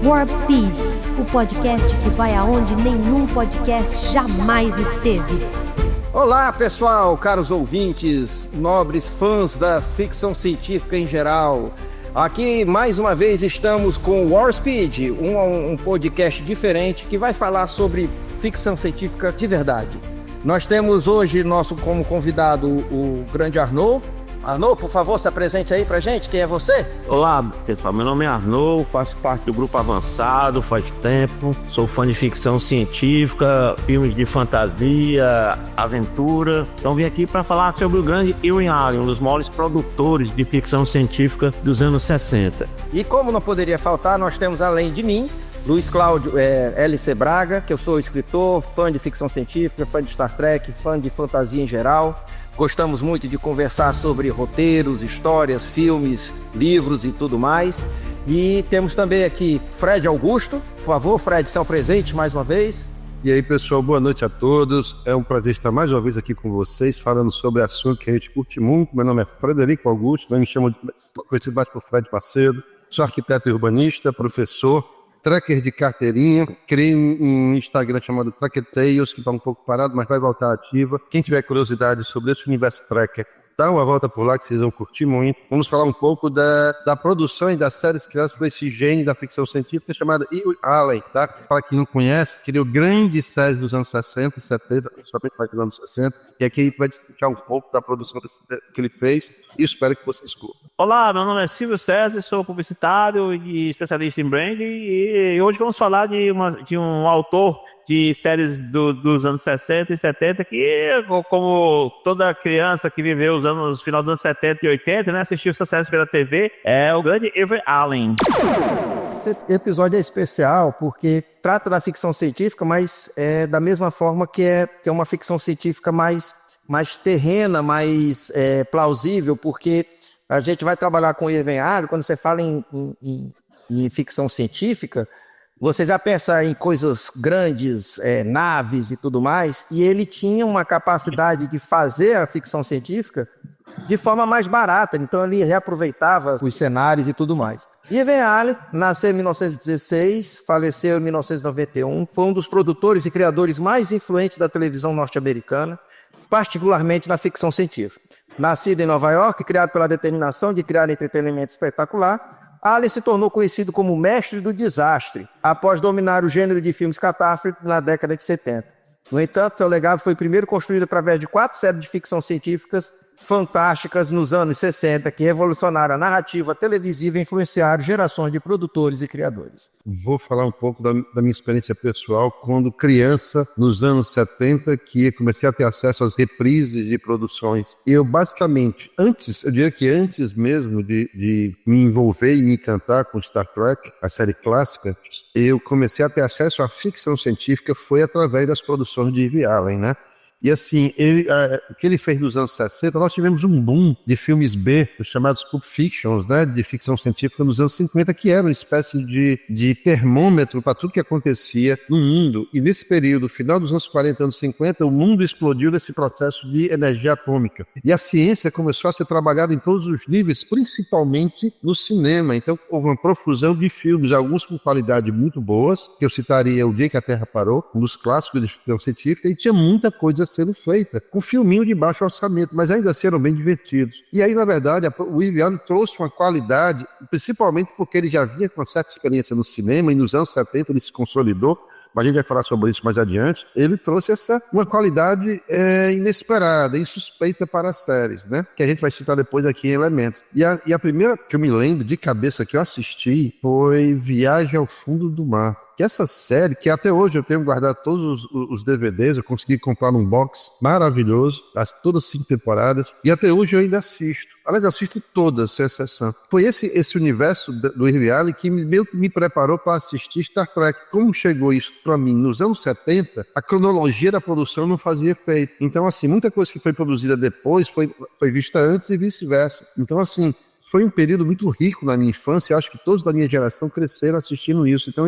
Warp Speed, o podcast que vai aonde nenhum podcast jamais esteve. Olá pessoal, caros ouvintes, nobres fãs da ficção científica em geral. Aqui mais uma vez estamos com o Warp Speed, um podcast diferente que vai falar sobre ficção científica de verdade. Nós temos hoje como convidado o grande Arnaud. Arnaud, por favor, se apresente aí pra gente, quem é você? Olá, pessoal, meu nome é Arnaud, faço parte do Grupo Avançado faz tempo, sou fã de ficção científica, filmes de fantasia, aventura. Então vim aqui para falar sobre o grande Irving Allen, um dos maiores produtores de ficção científica dos anos 60. E como não poderia faltar, nós temos além de mim, Luiz Cláudio LC Braga, que eu sou escritor, fã de ficção científica, fã de Star Trek, fã de fantasia em geral. Gostamos muito de conversar sobre roteiros, histórias, filmes, livros e tudo mais. E temos também aqui Fred Augusto. Por favor, Fred, se presente mais uma vez. E aí, pessoal, boa noite a todos. É um prazer estar mais uma vez aqui com vocês, falando sobre assunto que a gente curte muito. Meu nome é Frederico Augusto, me chamo conhecido mais por Fred Parceiro. Sou arquiteto e urbanista, professor, tracker de carteirinha. Criei um Instagram chamado Tracker Tales, que está um pouco parado, mas vai voltar ativa. Quem tiver curiosidade sobre esse universo tracker, dá uma volta por lá que vocês vão curtir muito. Vamos falar um pouco da produção e das séries criadas por esse gênio da ficção científica chamado Irving Allen, tá? Para quem não conhece, criou grandes séries dos anos 60 e 70, principalmente mais dos anos 60, e aqui a gente vai explicar um pouco da produção que ele fez e espero que vocês curtam. Olá, meu nome é Silvio César, sou publicitário e especialista em branding e hoje vamos falar de um autor de séries dos anos 60 e 70 que, como toda criança que viveu os final dos anos 70 e 80, né, assistiu essas séries pela TV, é o grande Irving Allen. Esse episódio é especial porque trata da ficção científica, mas é da mesma forma que é uma ficção científica mais terrena, mais plausível, porque a gente vai trabalhar com o Irving Allen. Quando você fala em ficção científica, você já pensa em coisas grandes, naves e tudo mais, e ele tinha uma capacidade de fazer a ficção científica de forma mais barata, então ele reaproveitava os cenários e tudo mais. Irving Allen nasceu em 1916, faleceu em 1991, foi um dos produtores e criadores mais influentes da televisão norte-americana, particularmente na ficção científica. Nascido em Nova York, criado pela determinação de criar entretenimento espetacular, Allen se tornou conhecido como mestre do desastre, após dominar o gênero de filmes catástrofe na década de 70. No entanto, seu legado foi primeiro construído através de 4 séries de ficção científicas fantásticas nos anos 60, que revolucionaram a narrativa televisiva e influenciaram gerações de produtores e criadores. Vou falar um pouco da minha experiência pessoal quando criança, nos anos 70, que comecei a ter acesso às reprises de produções. Eu, basicamente, eu diria que antes mesmo de me envolver e me encantar com Star Trek, a série clássica, eu comecei a ter acesso à ficção científica foi através das produções de Irving Allen, né? E assim, o que ele fez nos anos 60, nós tivemos um boom de filmes B, os chamados Pulp Fictions, né, de ficção científica nos anos 50, que era uma espécie de termômetro para tudo que acontecia no mundo. E nesse período, final dos anos 40, anos 50, o mundo explodiu nesse processo de energia atômica. E a ciência começou a ser trabalhada em todos os níveis, principalmente no cinema. Então, houve uma profusão de filmes, alguns com qualidade muito boas, que eu citaria O Dia que a Terra Parou, um dos clássicos de ficção científica, e tinha muita coisa sendo feita, com filminho de baixo orçamento, mas ainda assim eram bem divertidos. E aí, na verdade, o Irving Allen trouxe uma qualidade, principalmente porque ele já vinha com uma certa experiência no cinema, e nos anos 70 ele se consolidou, mas a gente vai falar sobre isso mais adiante. Ele trouxe uma qualidade inesperada, insuspeita para as séries, né? Que a gente vai citar depois aqui em Elementos. E a primeira que eu me lembro de cabeça que eu assisti foi Viagem ao Fundo do Mar. Que essa série, que até hoje eu tenho guardado todos os DVDs, eu consegui comprar num box maravilhoso, todas 5 temporadas, e até hoje eu ainda assisto. Aliás, eu assisto todas, sem exceção. Foi esse universo do Irving Allen que me preparou para assistir Star Trek. Como chegou isso para mim nos anos 70, a cronologia da produção não fazia efeito. Então, assim, muita coisa que foi produzida depois foi vista antes e vice-versa. Então, assim, foi um período muito rico na minha infância. Eu acho que todos da minha geração cresceram assistindo isso. Então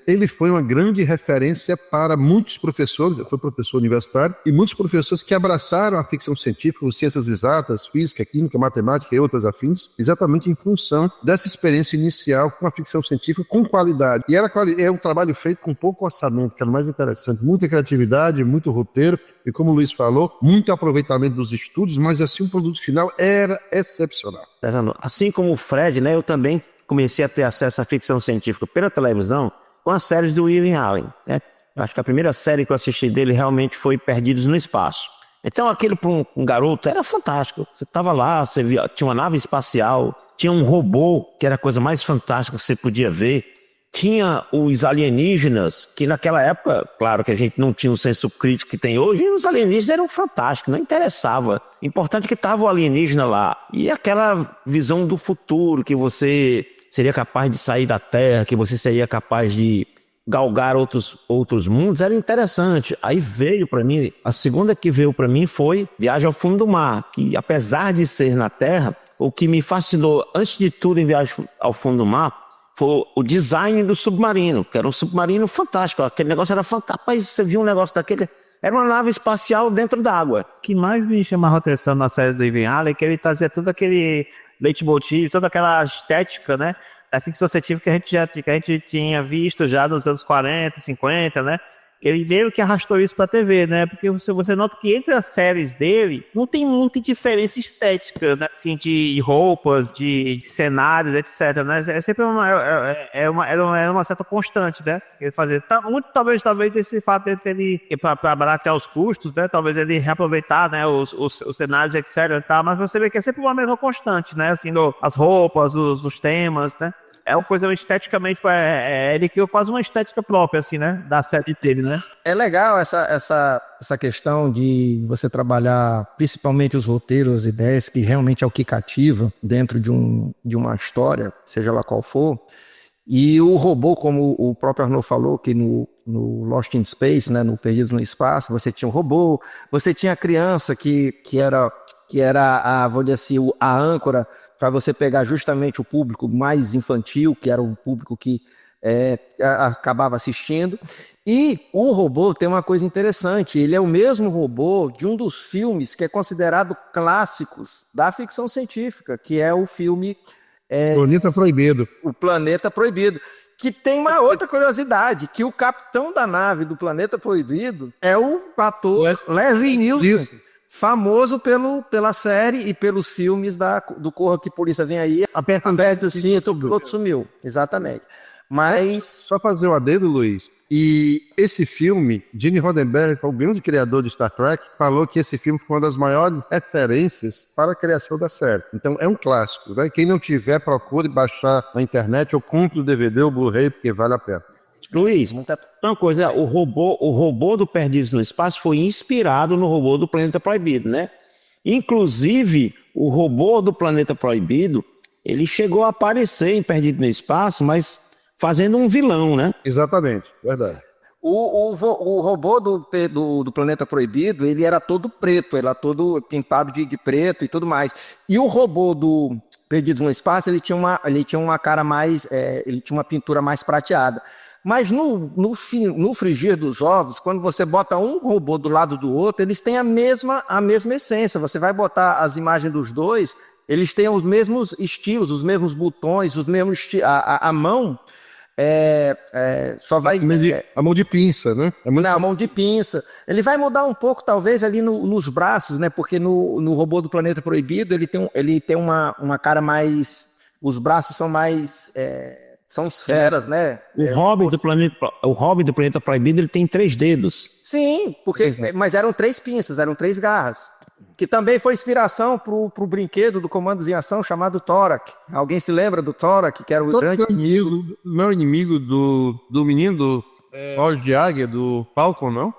ele foi uma grande referência para muitos professores. Eu fui professor universitário, e muitos professores que abraçaram a ficção científica, ciências exatas, física, química, matemática e outras afins, exatamente em função dessa experiência inicial com a ficção científica com qualidade. E era um trabalho feito com pouco orçamento, que era o mais interessante. Muita criatividade, muito roteiro, e como o Luiz falou, muito aproveitamento dos estudos, mas assim o produto final era excepcional. Assim como o Fred, né, eu também comecei a ter acesso à ficção científica pela televisão com as séries do Irving Allen, né? Eu acho que a primeira série que eu assisti dele realmente foi Perdidos no Espaço. Então aquilo para um garoto era fantástico. Você estava lá, você via, tinha uma nave espacial, tinha um robô, que era a coisa mais fantástica que você podia ver. Tinha os alienígenas, que naquela época, claro que a gente não tinha o senso crítico que tem hoje, e os alienígenas eram fantásticos, não interessava. Importante que estava o alienígena lá. E aquela visão do futuro, que você seria capaz de sair da Terra, que você seria capaz de galgar outros mundos, era interessante. Aí veio para mim, a segunda que veio para mim foi Viagem ao Fundo do Mar, que apesar de ser na Terra, o que me fascinou antes de tudo em Viagem ao Fundo do Mar foi o design do submarino, que era um submarino fantástico. Aquele negócio era fantástico. Rapaz, você viu um negócio daquele? Era uma nave espacial dentro d'água. O que mais me chamava a atenção na série do Irving Allen é que ele trazia todo aquele leitmotiv, toda aquela estética, né? Da ficção científica que a gente tinha visto já nos anos 40, 50, né? Ele meio que arrastou isso pra TV, né? Porque você nota que entre as séries dele não tem muita diferença estética, né? Assim, de roupas, de cenários, etc, né? É sempre uma certa constante, né? Ele fazia, muito talvez desse fato de ele, para baratear os custos, né? Talvez ele reaproveitar, né? Os cenários, etc, tá? Mas você vê que é sempre uma mesma constante, né? Assim, as roupas, os temas, né? É uma coisa esteticamente, ele criou quase uma estética própria, assim, né? Da série dele, né? É legal essa questão de você trabalhar principalmente os roteiros, as ideias, que realmente é o que cativa dentro de uma história, seja lá qual for. E o robô, como o próprio Arnaud falou, que no Lost in Space, né, no Perdidos no Espaço, você tinha um robô, você tinha a criança que era vou dizer assim, a âncora, para você pegar justamente o público mais infantil, que era o público que acabava assistindo. E o robô tem uma coisa interessante, ele é o mesmo robô de um dos filmes que é considerado clássicos da ficção científica, que é o filme Planeta Proibido. O Planeta Proibido. Que tem uma outra curiosidade, que o capitão da nave do Planeta Proibido é o ator Leslie Nielsen. Famoso pela série e pelos filmes do Corra que Polícia Vem Aí. Aperta o cinto, o piloto sumiu. Exatamente. Mas... Só fazer um adendo, Luiz. E esse filme, Gene Roddenberry, o grande criador de Star Trek, falou que esse filme foi uma das maiores referências para a criação da série. Então é um clássico, né? Quem não tiver, procure baixar na internet ou compre o DVD ou Blu-ray, porque vale a pena. Luiz, uma coisa, o robô do Perdidos no Espaço foi inspirado no robô do Planeta Proibido, né? Inclusive, o robô do Planeta Proibido, ele chegou a aparecer em Perdido no Espaço, mas fazendo um vilão, né? Exatamente, verdade. O robô do Planeta Proibido, ele era todo preto, ele era todo pintado de preto e tudo mais. E o robô do Perdidos no Espaço, ele tinha uma cara mais, ele tinha uma pintura mais prateada. Mas no frigir dos ovos, quando você bota um robô do lado do outro, eles têm a mesma essência. Você vai botar as imagens dos dois, eles têm os mesmos estilos, os mesmos botões, os mesmos a mão só vai... A mão de pinça, né? Não, a mão de pinça. Ele vai mudar um pouco, talvez, ali nos braços, né? Porque no robô do Planeta Proibido, ele tem uma cara mais... Os braços são mais... São esferas, né? O Hobbit do Planeta Proibido, ele tem 3 dedos. Sim, mas eram 3 pinças, eram 3 garras. Que também foi inspiração pro brinquedo do Comandos em Ação chamado Torak. Alguém se lembra do Torak, que era o grande inimigo? Meu inimigo do menino do Olhos de Águia, do Falcon, não?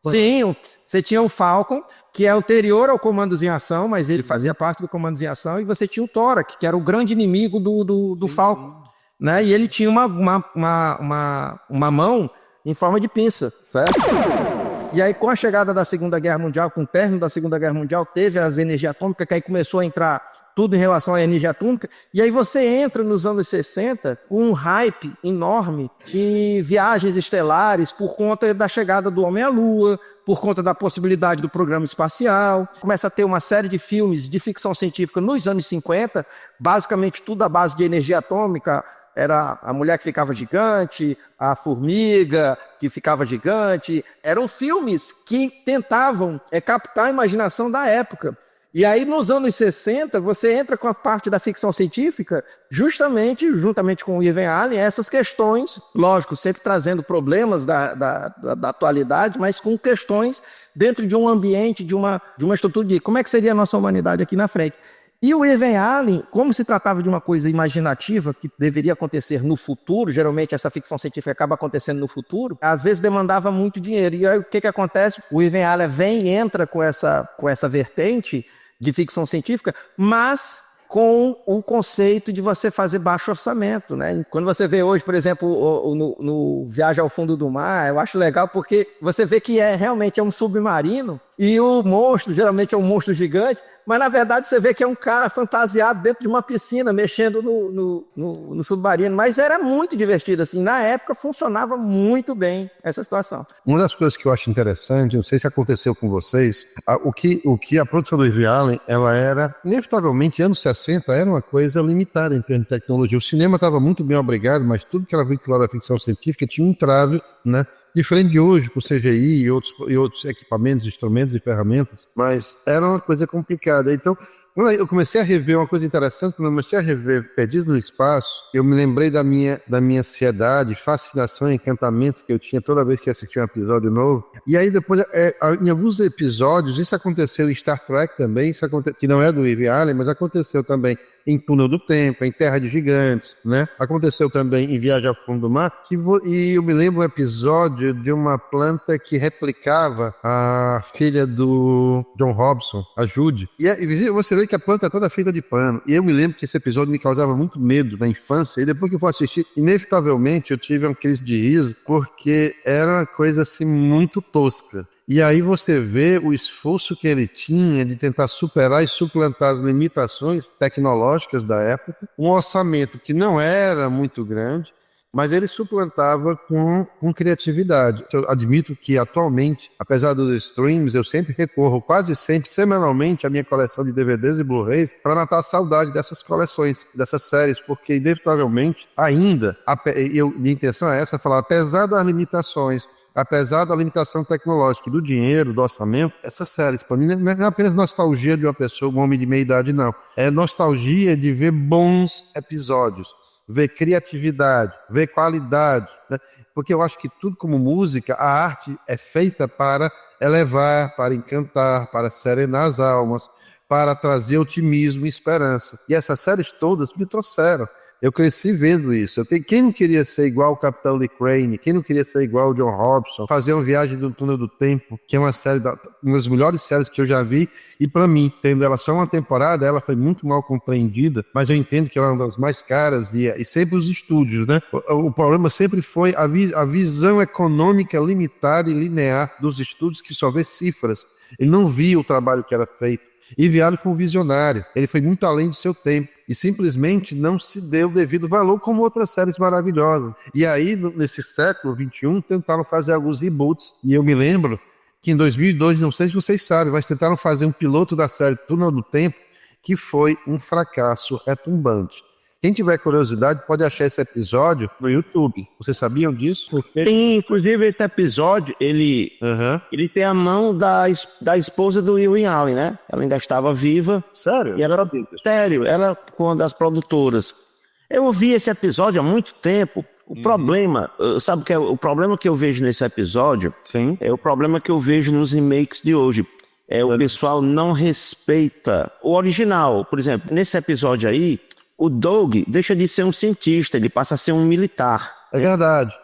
Sim, você tinha o Falcon, que é anterior ao Comandos em Ação, mas ele fazia parte do Comandos em Ação, e você tinha o Torak, que era o grande inimigo do Falcon. Né? E ele tinha uma mão em forma de pinça, certo? E aí, com a chegada da Segunda Guerra Mundial, com o término da Segunda Guerra Mundial, teve as energias atômicas, que aí começou a entrar tudo em relação à energia atômica. E aí você entra nos anos 60 com um hype enorme de viagens estelares por conta da chegada do homem à Lua, por conta da possibilidade do programa espacial. Começa a ter uma série de filmes de ficção científica nos anos 50, basicamente tudo à base de energia atômica. Era a mulher que ficava gigante, a formiga que ficava gigante. Eram filmes que tentavam captar a imaginação da época. E aí, nos anos 60, você entra com a parte da ficção científica, justamente, juntamente com o Irving Allen, essas questões, lógico, sempre trazendo problemas da atualidade, mas com questões dentro de um ambiente, de uma estrutura de como é que seria a nossa humanidade aqui na frente. E o Irving Allen, como se tratava de uma coisa imaginativa que deveria acontecer no futuro, geralmente essa ficção científica acaba acontecendo no futuro, às vezes demandava muito dinheiro. E aí o que acontece? O Irving Allen vem e entra com essa vertente de ficção científica, mas com o conceito de você fazer baixo orçamento, né? Quando você vê hoje, por exemplo, no Viagem ao Fundo do Mar, eu acho legal porque você vê que realmente é um submarino e o monstro geralmente é um monstro gigante, mas na verdade você vê que é um cara fantasiado dentro de uma piscina, mexendo no submarino. Mas era muito divertido, assim. Na época funcionava muito bem essa situação. Uma das coisas que eu acho interessante, não sei se aconteceu com vocês, o que a produção do Irving Allen, ela era, inevitavelmente, anos 60, era uma coisa limitada em termos de tecnologia. O cinema estava muito bem obrigado, mas tudo que era vinculado à ficção científica tinha um entrave, né? Diferente de hoje, com CGI e outros equipamentos, instrumentos e ferramentas, mas era uma coisa complicada. Então, quando eu comecei a rever uma coisa interessante, quando eu comecei a rever Perdido no Espaço, eu me lembrei da minha ansiedade, fascinação e encantamento que eu tinha toda vez que assistia um episódio novo. E aí depois, em alguns episódios, isso aconteceu em Star Trek também, que não é do Irving Allen, mas aconteceu também em Túnel do Tempo, em Terra de Gigantes, né? Aconteceu também em Viagem ao Fundo do Mar, e eu me lembro um episódio de uma planta que replicava a filha do John Hobson, a Judy. E você vê que a planta é toda feita de pano. E eu me lembro que esse episódio me causava muito medo na infância, e depois que eu fui assistir, inevitavelmente eu tive uma crise de riso, porque era uma coisa assim muito tosca. E aí você vê o esforço que ele tinha de tentar superar e suplantar as limitações tecnológicas da época, um orçamento que não era muito grande, mas ele suplantava com criatividade. Eu admito que atualmente, apesar dos streams, eu sempre recorro, quase sempre, semanalmente, à minha coleção de DVDs e Blu-rays para matar a saudade dessas coleções, dessas séries, porque inevitavelmente ainda, minha intenção é essa, falar, apesar das limitações, apesar da limitação tecnológica e do dinheiro, do orçamento, essas séries, para mim, não é apenas nostalgia de uma pessoa, um homem de meia idade, não. É nostalgia de ver bons episódios, ver criatividade, ver qualidade, né? Porque eu acho que tudo como música, a arte é feita para elevar, para encantar, para serenar as almas, para trazer otimismo e esperança. E essas séries todas me trouxeram. Eu cresci vendo isso. Quem não queria ser igual o Capitão Lee Crane? Quem não queria ser igual o John Hobson? Fazer uma viagem do Túnel do Tempo, que é uma das melhores séries que eu já vi. E para mim, tendo ela só uma temporada, ela foi muito mal compreendida, mas eu entendo que ela é uma das mais caras e sempre os estúdios, né? O problema sempre foi a visão econômica limitada e linear dos estúdios que só vê cifras. Ele não via o trabalho que era feito. E Allen foi um visionário, ele foi muito além do seu tempo e simplesmente não se deu o devido valor como outras séries maravilhosas. E aí, nesse século XXI, tentaram fazer alguns reboots, e eu me lembro que em 2002, não sei se vocês sabem, mas tentaram fazer um piloto da série Túnel do Tempo, que foi um fracasso retumbante. Quem tiver curiosidade pode achar esse episódio no YouTube. Vocês sabiam disso? Sim, inclusive esse episódio, ele tem a mão da esposa do Irving Allen, né? Ela ainda estava viva. Sério? E ela era uma das produtoras. Eu ouvi esse episódio há muito tempo. O problema, sabe o que é o problema que eu vejo nesse episódio? Sim. É o problema que eu vejo nos remakes de hoje. O pessoal não respeita o original. Por exemplo, nesse episódio aí, o Doug deixa de ser um cientista, ele passa a ser um militar. É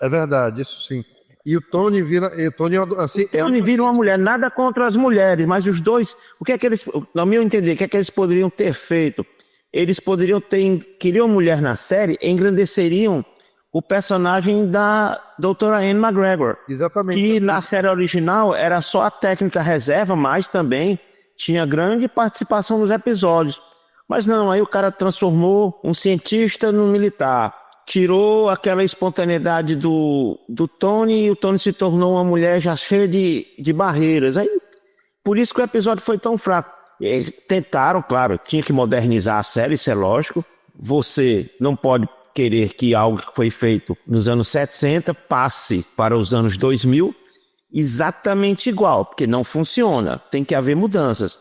verdade, isso sim. E o Tony vira uma mulher, nada contra as mulheres, mas os dois, o que é que eles, no meu entender, o que é que eles poderiam ter feito? Eles poderiam queriam mulher na série, engrandeceriam o personagem da doutora Anne McGregor. Exatamente. E na série original era só a técnica reserva, mas também tinha grande participação nos episódios. Mas não, aí o cara transformou um cientista num militar. Tirou aquela espontaneidade do Tony, e o Tony se tornou uma mulher já cheia de barreiras. Aí, por isso que o episódio foi tão fraco. Eles tentaram, claro, tinha que modernizar a série, isso é lógico. Você não pode querer que algo que foi feito nos anos 70 passe para os anos 2000 exatamente igual, porque não funciona, tem que haver mudanças.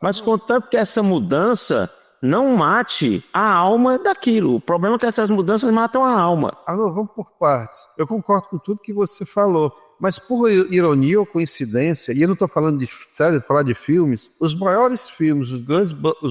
Mas contanto que essa mudança não mate a alma daquilo. O problema é que essas mudanças matam a alma. Vamos por partes. Eu concordo com tudo que você falou, mas por ironia ou coincidência, e eu não estou falando de séries, estou falando de filmes, os maiores filmes, os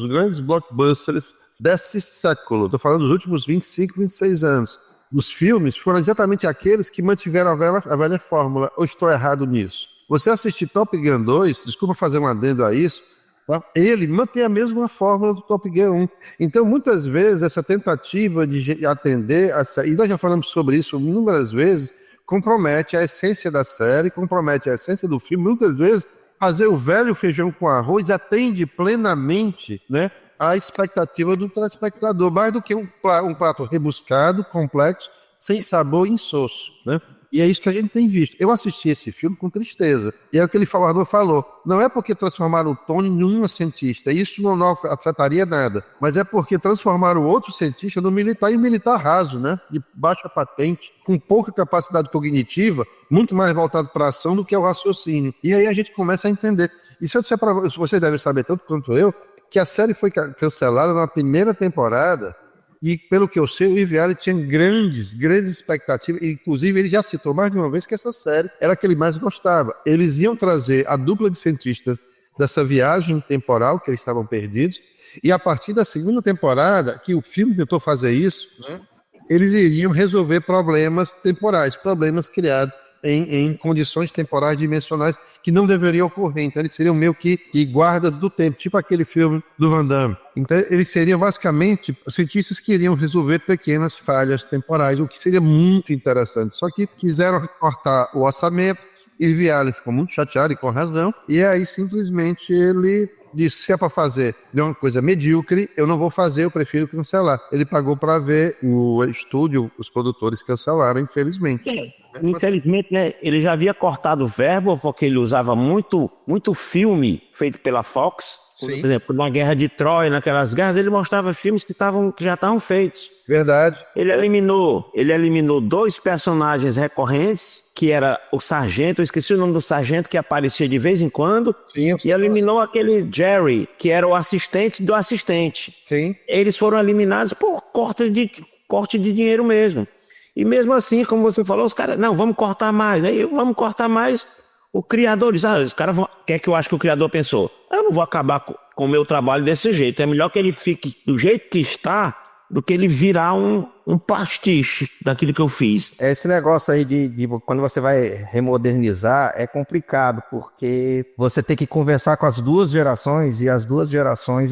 grandes blockbusters desse século, estou falando dos últimos 25, 26 anos, os filmes foram exatamente aqueles que mantiveram a velha fórmula. Ou estou errado nisso? Você assistir Top Gun 2, desculpa fazer um adendo a isso, tá? Ele mantém a mesma fórmula do Top Gun 1. Então, muitas vezes, essa tentativa de atender, e nós já falamos sobre isso inúmeras vezes, compromete a essência da série, compromete a essência do filme. Muitas vezes, fazer o velho feijão com arroz atende plenamente, né, a expectativa do telespectador, mais do que um prato rebuscado, complexo, sem sabor e insosso, né? E é isso que a gente tem visto. Eu assisti esse filme com tristeza. E é o que ele falou. Não é porque transformaram o Tony em uma cientista. Isso não afetaria nada. Mas é porque transformaram o outro cientista no militar, e militar raso, né? De baixa patente, com pouca capacidade cognitiva, muito mais voltado para a ação do que ao raciocínio. E aí a gente começa a entender. E se eu disser para vocês, devem saber tanto quanto eu, que a série foi cancelada na primeira temporada, e pelo que eu sei, o Ivy Allen tinha grandes expectativas, inclusive ele já citou mais de uma vez que essa série era a que ele mais gostava. Eles iam trazer a dupla de cientistas dessa viagem temporal, que eles estavam perdidos, e a partir da segunda temporada, que o filme tentou fazer isso, né, eles iriam resolver problemas temporais, problemas criados em condições temporais dimensionais que não deveriam ocorrer. Então eles seriam meio que guarda do tempo, tipo aquele filme do Van Damme. Então eles seriam basicamente cientistas que iriam resolver pequenas falhas temporais, o que seria muito interessante. Só que quiseram cortar o orçamento, e Viale ficou muito chateado, e com razão, e aí simplesmente ele disse: se é para fazer de uma coisa medíocre, eu não vou fazer, eu prefiro cancelar. Ele pagou para ver, o estúdio, os produtores cancelaram, infelizmente. Infelizmente, né, ele já havia cortado o verbo, porque ele usava muito filme feito pela Fox. Por exemplo, na Guerra de Troia, naquelas guerras, ele mostrava filmes que já estavam feitos. Verdade. Ele eliminou 2 personagens recorrentes, que era o sargento, eu esqueci o nome do sargento, que aparecia de vez em quando. Sim. E eliminou aquele Jerry, que era o assistente do assistente. Sim. Eles foram eliminados por corte de dinheiro mesmo. E mesmo assim, como você falou, os caras, não, vamos cortar mais. Aí vamos cortar mais. O criador diz, os caras vão... O que é que eu acho que o criador pensou? Eu não vou acabar com o meu trabalho desse jeito. É melhor que ele fique do jeito que está do que ele virar um pastiche daquilo que eu fiz. Esse negócio aí de quando você vai remodernizar é complicado, porque você tem que conversar com as duas gerações, e as duas gerações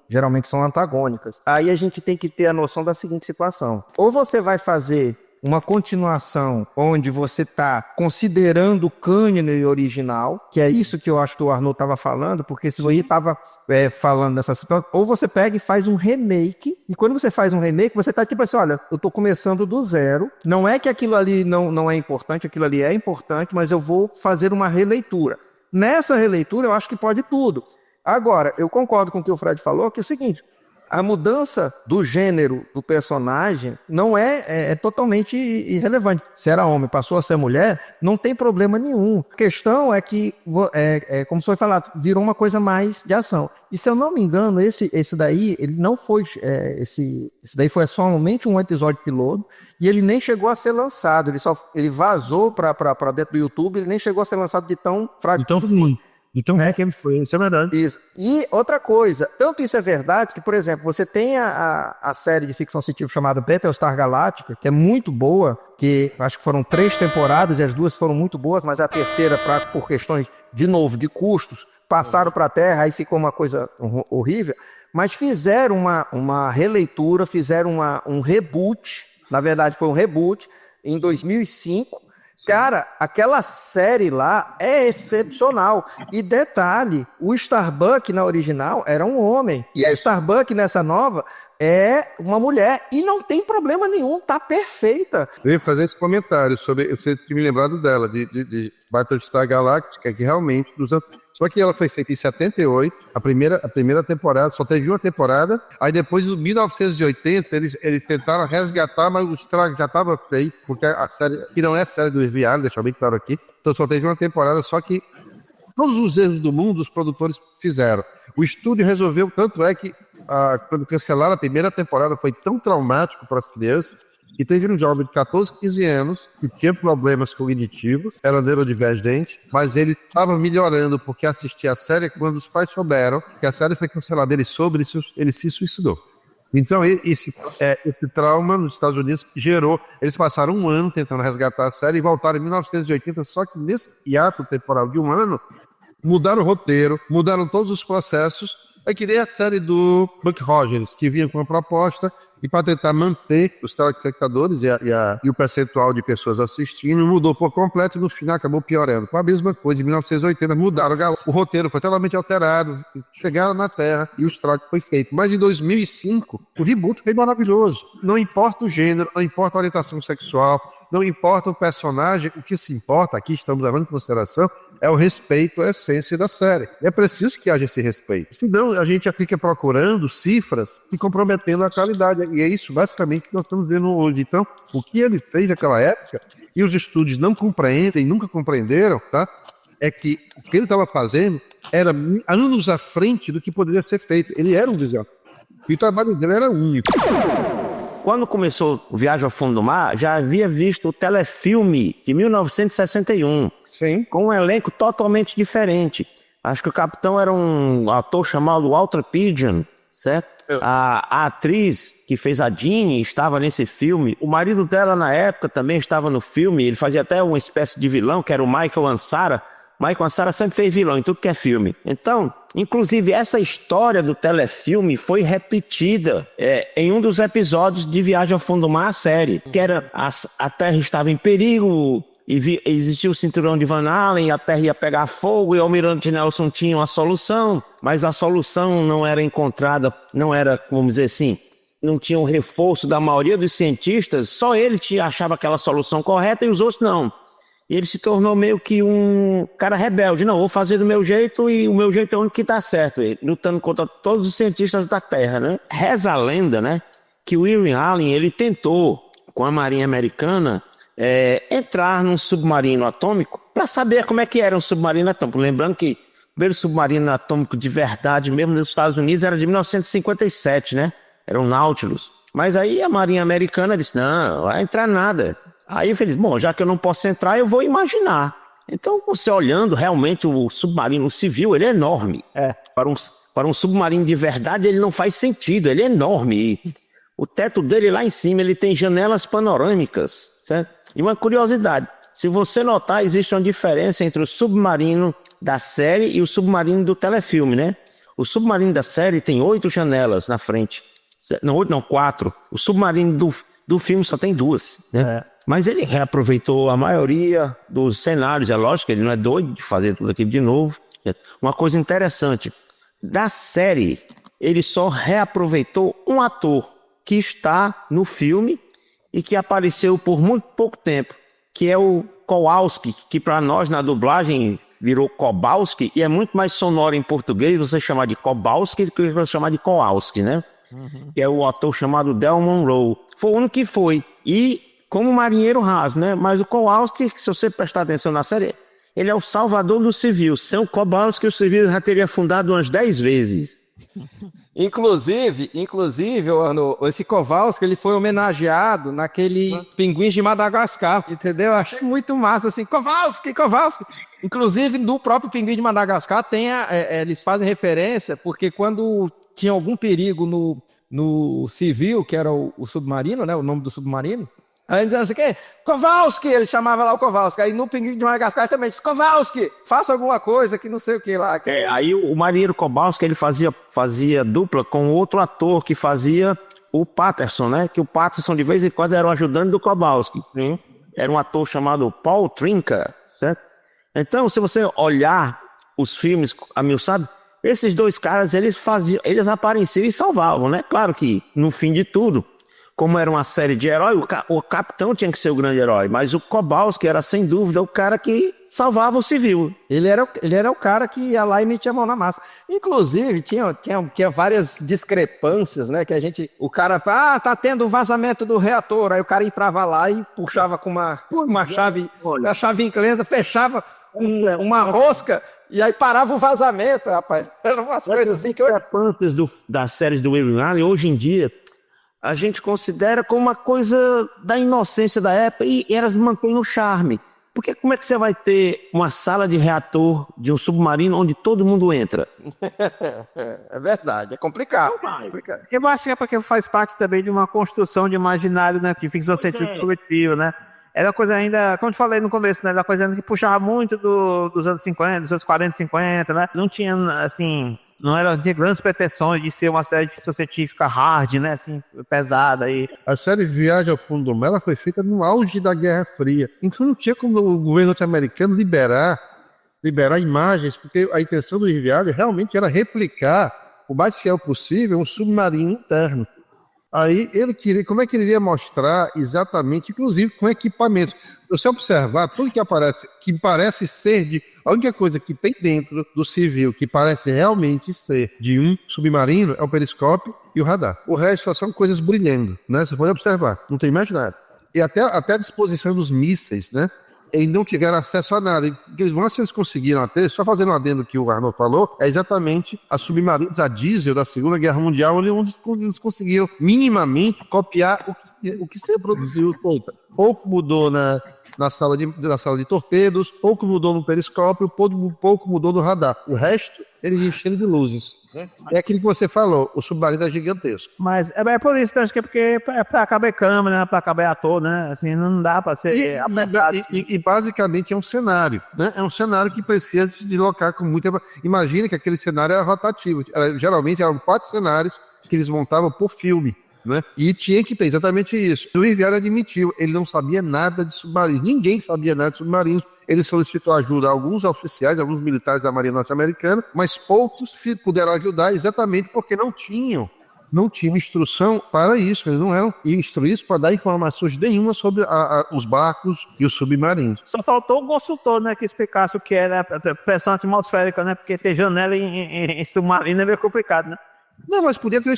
geralmente são antagônicas. Aí a gente tem que ter a noção da seguinte situação: ou você vai fazer uma continuação onde você está considerando o cânone original, que é isso que eu acho que o Arnaud estava falando, porque se você estava falando dessa situação, ou você pega e faz um remake, e quando você faz um remake, você está tipo assim, olha, eu estou começando do zero, não é que aquilo ali não é importante, aquilo ali é importante, mas eu vou fazer uma releitura. Nessa releitura eu acho que pode tudo. Agora, eu concordo com o que o Fred falou, que é o seguinte: a mudança do gênero do personagem não é totalmente irrelevante. Se era homem, passou a ser mulher, não tem problema nenhum. A questão é que, como foi falado, virou uma coisa mais de ação. E se eu não me engano, esse daí, ele não foi, esse daí foi somente um episódio piloto, e ele nem chegou a ser lançado. Ele vazou para dentro do YouTube, ele nem chegou a ser lançado de tão fraco. Então, sim. Então é que ele foi, isso é verdade. Isso. E outra coisa, tanto isso é verdade que, por exemplo, você tem a série de ficção científica chamada Battlestar Galactica, que é muito boa, que acho que foram 3 temporadas e as 2 foram muito boas, mas a terceira, por questões, de novo, de custos, passaram para a Terra, aí ficou uma coisa horrível, mas fizeram uma releitura, fizeram um reboot, na verdade foi um reboot, em 2005, Cara, aquela série lá é excepcional. E detalhe, o Starbuck na original era um homem. E a Starbuck nessa nova é uma mulher. E não tem problema nenhum, tá perfeita. Eu ia fazer esse comentário sobre. Você tinha me lembrado dela, de Battlestar Galactica, que realmente. Só que ela foi feita em 78, a primeira temporada, só teve uma temporada. Aí depois, em 1980, eles tentaram resgatar, mas o estrago já estava feito, porque a série, que não é a série do Irving Allen, deixa bem claro aqui, então só teve uma temporada, só que todos os erros do mundo os produtores fizeram. O estúdio resolveu, tanto é que quando cancelaram a primeira temporada foi tão traumático para as crianças, que teve um jovem de 14, 15 anos que tinha problemas cognitivos, era neurodivergente, mas ele estava melhorando porque assistia a série quando os pais souberam que a série foi cancelada. Ele soube, ele se suicidou. Então, esse trauma nos Estados Unidos gerou... Eles passaram um ano tentando resgatar a série e voltaram em 1980, só que nesse hiato temporal de um ano, mudaram o roteiro, mudaram todos os processos. É que nem a série do Buck Rogers, que vinha com uma proposta e para tentar manter os telespectadores e o percentual de pessoas assistindo, mudou por completo e no final acabou piorando. Com a mesma coisa, em 1980 mudaram, o roteiro foi totalmente alterado, chegaram na Terra e o estrago foi feito. Mas em 2005, o reboot foi maravilhoso. Não importa o gênero, não importa a orientação sexual, não importa o personagem, o que se importa, aqui estamos levando em consideração, é o respeito à essência da série. É preciso que haja esse respeito. Senão a gente fica procurando cifras e comprometendo a qualidade. E é isso basicamente que nós estamos vendo hoje. Então, o que ele fez naquela época, e os estúdios não compreendem, nunca compreenderam, tá? É que o que ele estava fazendo era anos à frente do que poderia ser feito. Ele era um desafio. E o trabalho dele era único. Quando começou o Viagem ao Fundo do Mar, já havia visto o telefilme de 1961. Sim. Com um elenco totalmente diferente. Acho que o capitão era um ator chamado Walter Pidgeon, certo? A atriz que fez a Jeanne estava nesse filme. O marido dela, na época, também estava no filme. Ele fazia até uma espécie de vilão, que era o Michael Ansara. Michael Ansara sempre fez vilão em tudo que é filme. Então, inclusive, essa história do telefilme foi repetida em um dos episódios de Viagem ao Fundo do Mar, a série. Que era a Terra estava em perigo... existia o cinturão de Van Allen, a Terra ia pegar fogo e o Almirante Nelson tinha uma solução, mas a solução não era encontrada, não era, vamos dizer assim, não tinha um reforço da maioria dos cientistas, só ele achava aquela solução correta e os outros não. E ele se tornou meio que um cara rebelde. Não, vou fazer do meu jeito e o meu jeito é o único que está certo. Lutando contra todos os cientistas da Terra, né? Reza a lenda, né? Que o Irving Allen, ele tentou, com a Marinha Americana, entrar num submarino atômico para saber como é que era um submarino atômico. Lembrando que o primeiro submarino atômico de verdade, mesmo nos Estados Unidos, era de 1957, né? Era um Nautilus. Mas aí a Marinha Americana disse, não vai entrar nada. Aí eu falei, bom, já que eu não posso entrar, eu vou imaginar. Então, você olhando realmente o submarino civil, ele é enorme. Para um submarino de verdade, ele não faz sentido, ele é enorme. O teto dele lá em cima, ele tem janelas panorâmicas, certo? E uma curiosidade, se você notar, existe uma diferença entre o submarino da série e o submarino do telefilme, né? O submarino da série tem 8 janelas na frente. Não, 8 não, 4. O submarino do filme só tem 2, né? Mas ele reaproveitou a maioria dos cenários. É lógico que ele não é doido de fazer tudo aquilo de novo. Uma coisa interessante, da série, ele só reaproveitou um ator que está no filme e que apareceu por muito pouco tempo, que é o Kowalski, que para nós na dublagem virou Kowalski, e é muito mais sonoro em português você chamar de Kowalski do que você chamar de Kowalski, né? Que é o ator chamado Del Monroe. Foi o único que foi. E como marinheiro raso, né? Mas o Kowalski, se você prestar atenção na série, ele é o salvador do civil. Sem o Kowalski, o civil já teria afundado umas 10 vezes. Inclusive, esse Kowalski, ele foi homenageado naquele Pinguins de Madagascar, entendeu? Eu achei muito massa, assim, Kowalski! Inclusive, do próprio Pinguim de Madagascar, eles fazem referência, porque quando tinha algum perigo no civil, que era o submarino, né, o nome do submarino, aí ele dizia assim, Kowalski, ele chamava lá o Kowalski, aí no Pinguim de Madagascar também disse, Kowalski, faça alguma coisa que não sei o que lá. Aí o marinheiro Kowalski, ele fazia dupla com outro ator que fazia o Patterson, né, que o Patterson de vez em quando era o ajudante do Kowalski. era um ator chamado Paul Trinca, certo? Então, se você olhar os filmes, sabe, esses dois caras, eles apareciam e salvavam, né? Claro que, no fim de tudo, como era uma série de herói, o capitão tinha que ser o grande herói, mas o Kowalski era, sem dúvida, o cara que salvava o civil. Ele era o cara que ia lá e metia a mão na massa. Inclusive, tinha várias discrepâncias, né? Que o cara fala, tá tendo vazamento do reator. Aí o cara entrava lá e puxava com uma chave inglesa, fechava uma rosca e aí parava o vazamento, rapaz. Eram umas coisas assim que Discrepâncias das séries do Irving Allen, hoje em dia, a gente considera como uma coisa da inocência da época e elas mantêm o charme. Porque como é que você vai ter uma sala de reator de um submarino onde todo mundo entra? É verdade, é complicado. Eu acho que é porque faz parte também de uma construção de imaginário, né? De ficção científica coletiva, né? Era uma coisa ainda, como eu te falei no começo, né? Era uma coisa ainda que puxava muito dos anos 50, dos anos 40 e 50, né? Não tinha, assim... Não tinha grandes pretensões de ser uma série de ficção científica hard, né? Assim, pesada. A série Viagem ao Fundo do Mar ela foi feita no auge da Guerra Fria. Então não tinha como o governo norte-americano liberar imagens, porque a intenção do Irving Allen realmente era replicar o mais fiel possível um submarino interno. Aí como é que ele iria mostrar exatamente, inclusive com equipamentos? Se você observar, tudo que aparece, que parece ser a única coisa que tem dentro do civil, que parece realmente ser de um submarino, é o periscópio e o radar. O resto só são coisas brilhando, né? Você pode observar, não tem mais nada. E até a disposição dos mísseis, né? Eles não tiveram acesso a nada. O máximo que eles conseguiram ter, só fazendo um adendo que o Arnold falou, é exatamente as submarinos a diesel da Segunda Guerra Mundial, onde eles conseguiram minimamente copiar o que se reproduziu. Pouco mudou na sala de torpedos, pouco mudou no periscópio, pouco mudou no radar. O resto, eles encheram de luzes. É aquilo que você falou, o submarino é gigantesco. Mas é por isso, acho que é porque é pra caber câmera, né? Pra caber ator, né? Assim, não dá pra ser apertado. E basicamente é um cenário, né? É um cenário que precisa se deslocar com muita... Imagina que aquele cenário era rotativo. Geralmente eram 4 cenários que eles montavam por filme. Né? E tinha que ter exatamente isso. O Irving Allen admitiu, ele não sabia nada de submarinos, ninguém sabia nada de submarinos. Ele solicitou ajuda a alguns oficiais, alguns militares da Marinha Norte-Americana, mas poucos puderam ajudar exatamente porque não tinham instrução para isso. Eles não eram instruídos para dar informações nenhuma sobre os barcos e os submarinos. Só faltou um consultor, né, que explicasse o que era a pressão atmosférica, né? Porque ter janela em submarino é meio complicado, né? Não, mas podia ter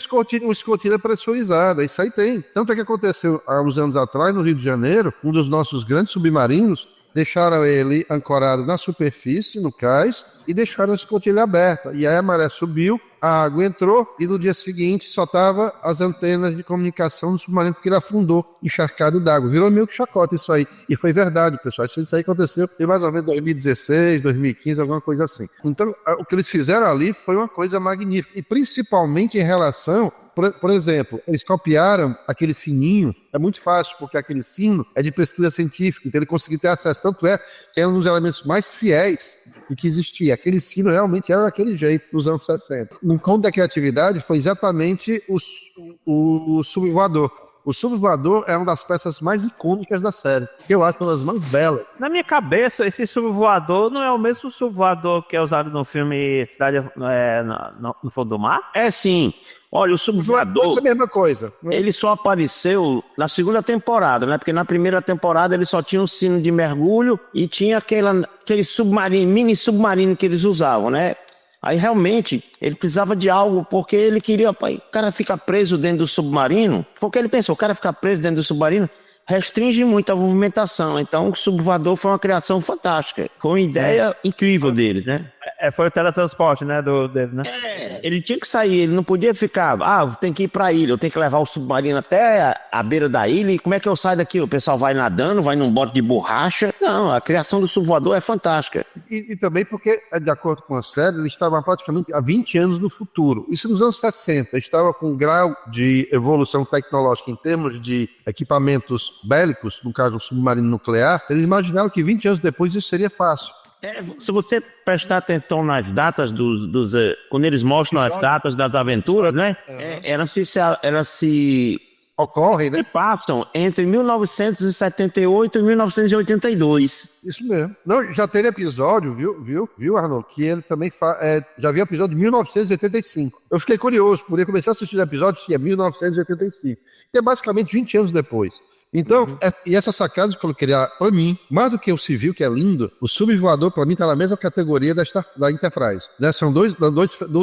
uma escotilha pressurizada, isso aí tem. Tanto é que aconteceu há uns anos atrás, no Rio de Janeiro, um dos nossos grandes submarinos, deixaram ele ancorado na superfície, no cais, e deixaram a escotilha aberta. E aí a maré subiu, a água entrou, e no dia seguinte só tava as antenas de comunicação do submarino, porque ele afundou, encharcado d'água. Virou meio que chacota isso aí. E foi verdade, pessoal. Isso aí aconteceu em mais ou menos 2016, 2015, alguma coisa assim. Então, o que eles fizeram ali foi uma coisa magnífica. E principalmente em relação... Por exemplo, eles copiaram aquele sininho, é muito fácil, porque aquele sino é de pesquisa científica, então ele conseguiu ter acesso. Tanto é que era um dos elementos mais fiéis do que existia. Aquele sino realmente era daquele jeito, nos anos 60. No conto da criatividade foi exatamente o subvoador. O subvoador é uma das peças mais icônicas da série, que eu acho uma das mais belas. Na minha cabeça, esse subvoador não é o mesmo subvoador que é usado no filme Cidade no Fundo do Mar? É sim. Olha, o subvoador... É a mesma coisa. Ele só apareceu na segunda temporada, né? Porque na primeira temporada ele só tinha um sino de mergulho e tinha aquele submarino, mini submarino que eles usavam, né? Aí realmente ele precisava de algo, porque ele queria, o cara ficar preso dentro do submarino, porque ele pensou, o cara ficar preso dentro do submarino restringe muito a movimentação. Então o subvoador foi uma criação fantástica, foi uma ideia incrível dele, né? Foi o teletransporte, né, dele, né? Ele tinha que sair, ele não podia ficar, tem que ir pra ilha, eu tenho que levar o submarino até a beira da ilha, e como é que eu saio daqui? O pessoal vai nadando, vai num bote de borracha. Não, a criação do subvoador é fantástica. E também porque, de acordo com a série, ele estava praticamente há 20 anos no futuro. Isso nos anos 60, estava com um grau de evolução tecnológica em termos de equipamentos bélicos, no caso um submarino nuclear. Eles imaginavam que 20 anos depois isso seria fácil. Se você prestar atenção nas datas quando eles mostram as datas das aventuras, né? Ela se ocorrem, né? Que passam entre 1978 e 1982. Isso mesmo. Não, já teve episódio, viu, Arnold? Que ele também já viu episódio de 1985. Eu fiquei curioso, porque eu comecei a assistir o episódio que é 1985. Que é basicamente 20 anos depois. Então, e essa sacada que eu queria, para mim, mais do que o civil, que é lindo, o subvoador, para mim, está na mesma categoria da Enterprise. Né? São dois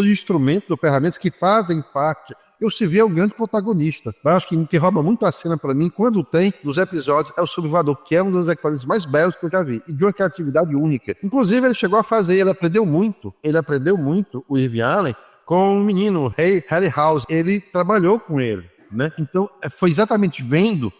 instrumentos, ou ferramentas que fazem parte. E o civil é o grande protagonista. Eu acho que rouba muito a cena para mim, quando tem, dos episódios, é o subvoador, que é um dos equipamentos mais belos que eu já vi. E de uma criatividade única. Inclusive, ele chegou a fazer, ele aprendeu muito, o Irving Allen, com um menino, Harryhausen. Ele trabalhou com ele. Né? Então, foi exatamente vendo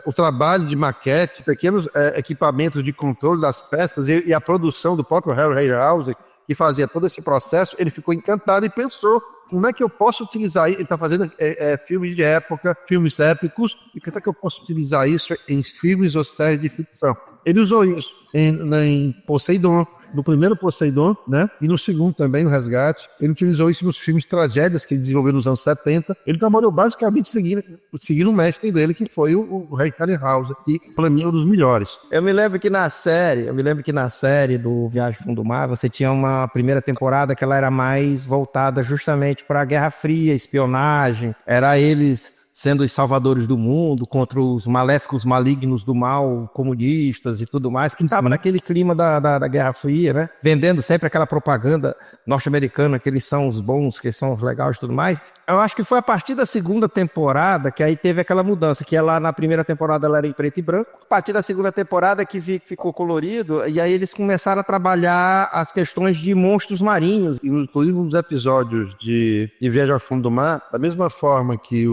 o trabalho de maquete, pequenos equipamentos de controle das peças e a produção do próprio Harryhausen, que fazia todo esse processo, ele ficou encantado e pensou, como é que eu posso utilizar isso? Ele está fazendo filmes de época, filmes épicos, e como é que eu posso utilizar isso em filmes ou séries de ficção? Ele usou isso em Poseidon, no primeiro Poseidon, né? E no segundo também, no Resgate. Ele utilizou isso nos filmes tragédias que ele desenvolveu nos anos 70. Ele trabalhou basicamente seguindo o mestre dele, que foi o Ray Harryhausen, que para mim é um dos melhores. Eu me lembro que na série do Viagem ao Fundo do Mar, você tinha uma primeira temporada que ela era mais voltada justamente para a Guerra Fria, espionagem. Era eles sendo os salvadores do mundo contra os maléficos malignos do mal, comunistas e tudo mais, que estava naquele clima da Guerra Fria, né? Vendendo sempre aquela propaganda norte-americana que eles são os bons, que são os legais e tudo mais. Eu acho que foi a partir da segunda temporada que aí teve aquela mudança, que lá na primeira temporada ela era em preto e branco. A partir da segunda temporada que ficou colorido, e aí eles começaram a trabalhar as questões de monstros marinhos. Inclusive nos episódios de Viagem ao Fundo do Mar, da mesma forma que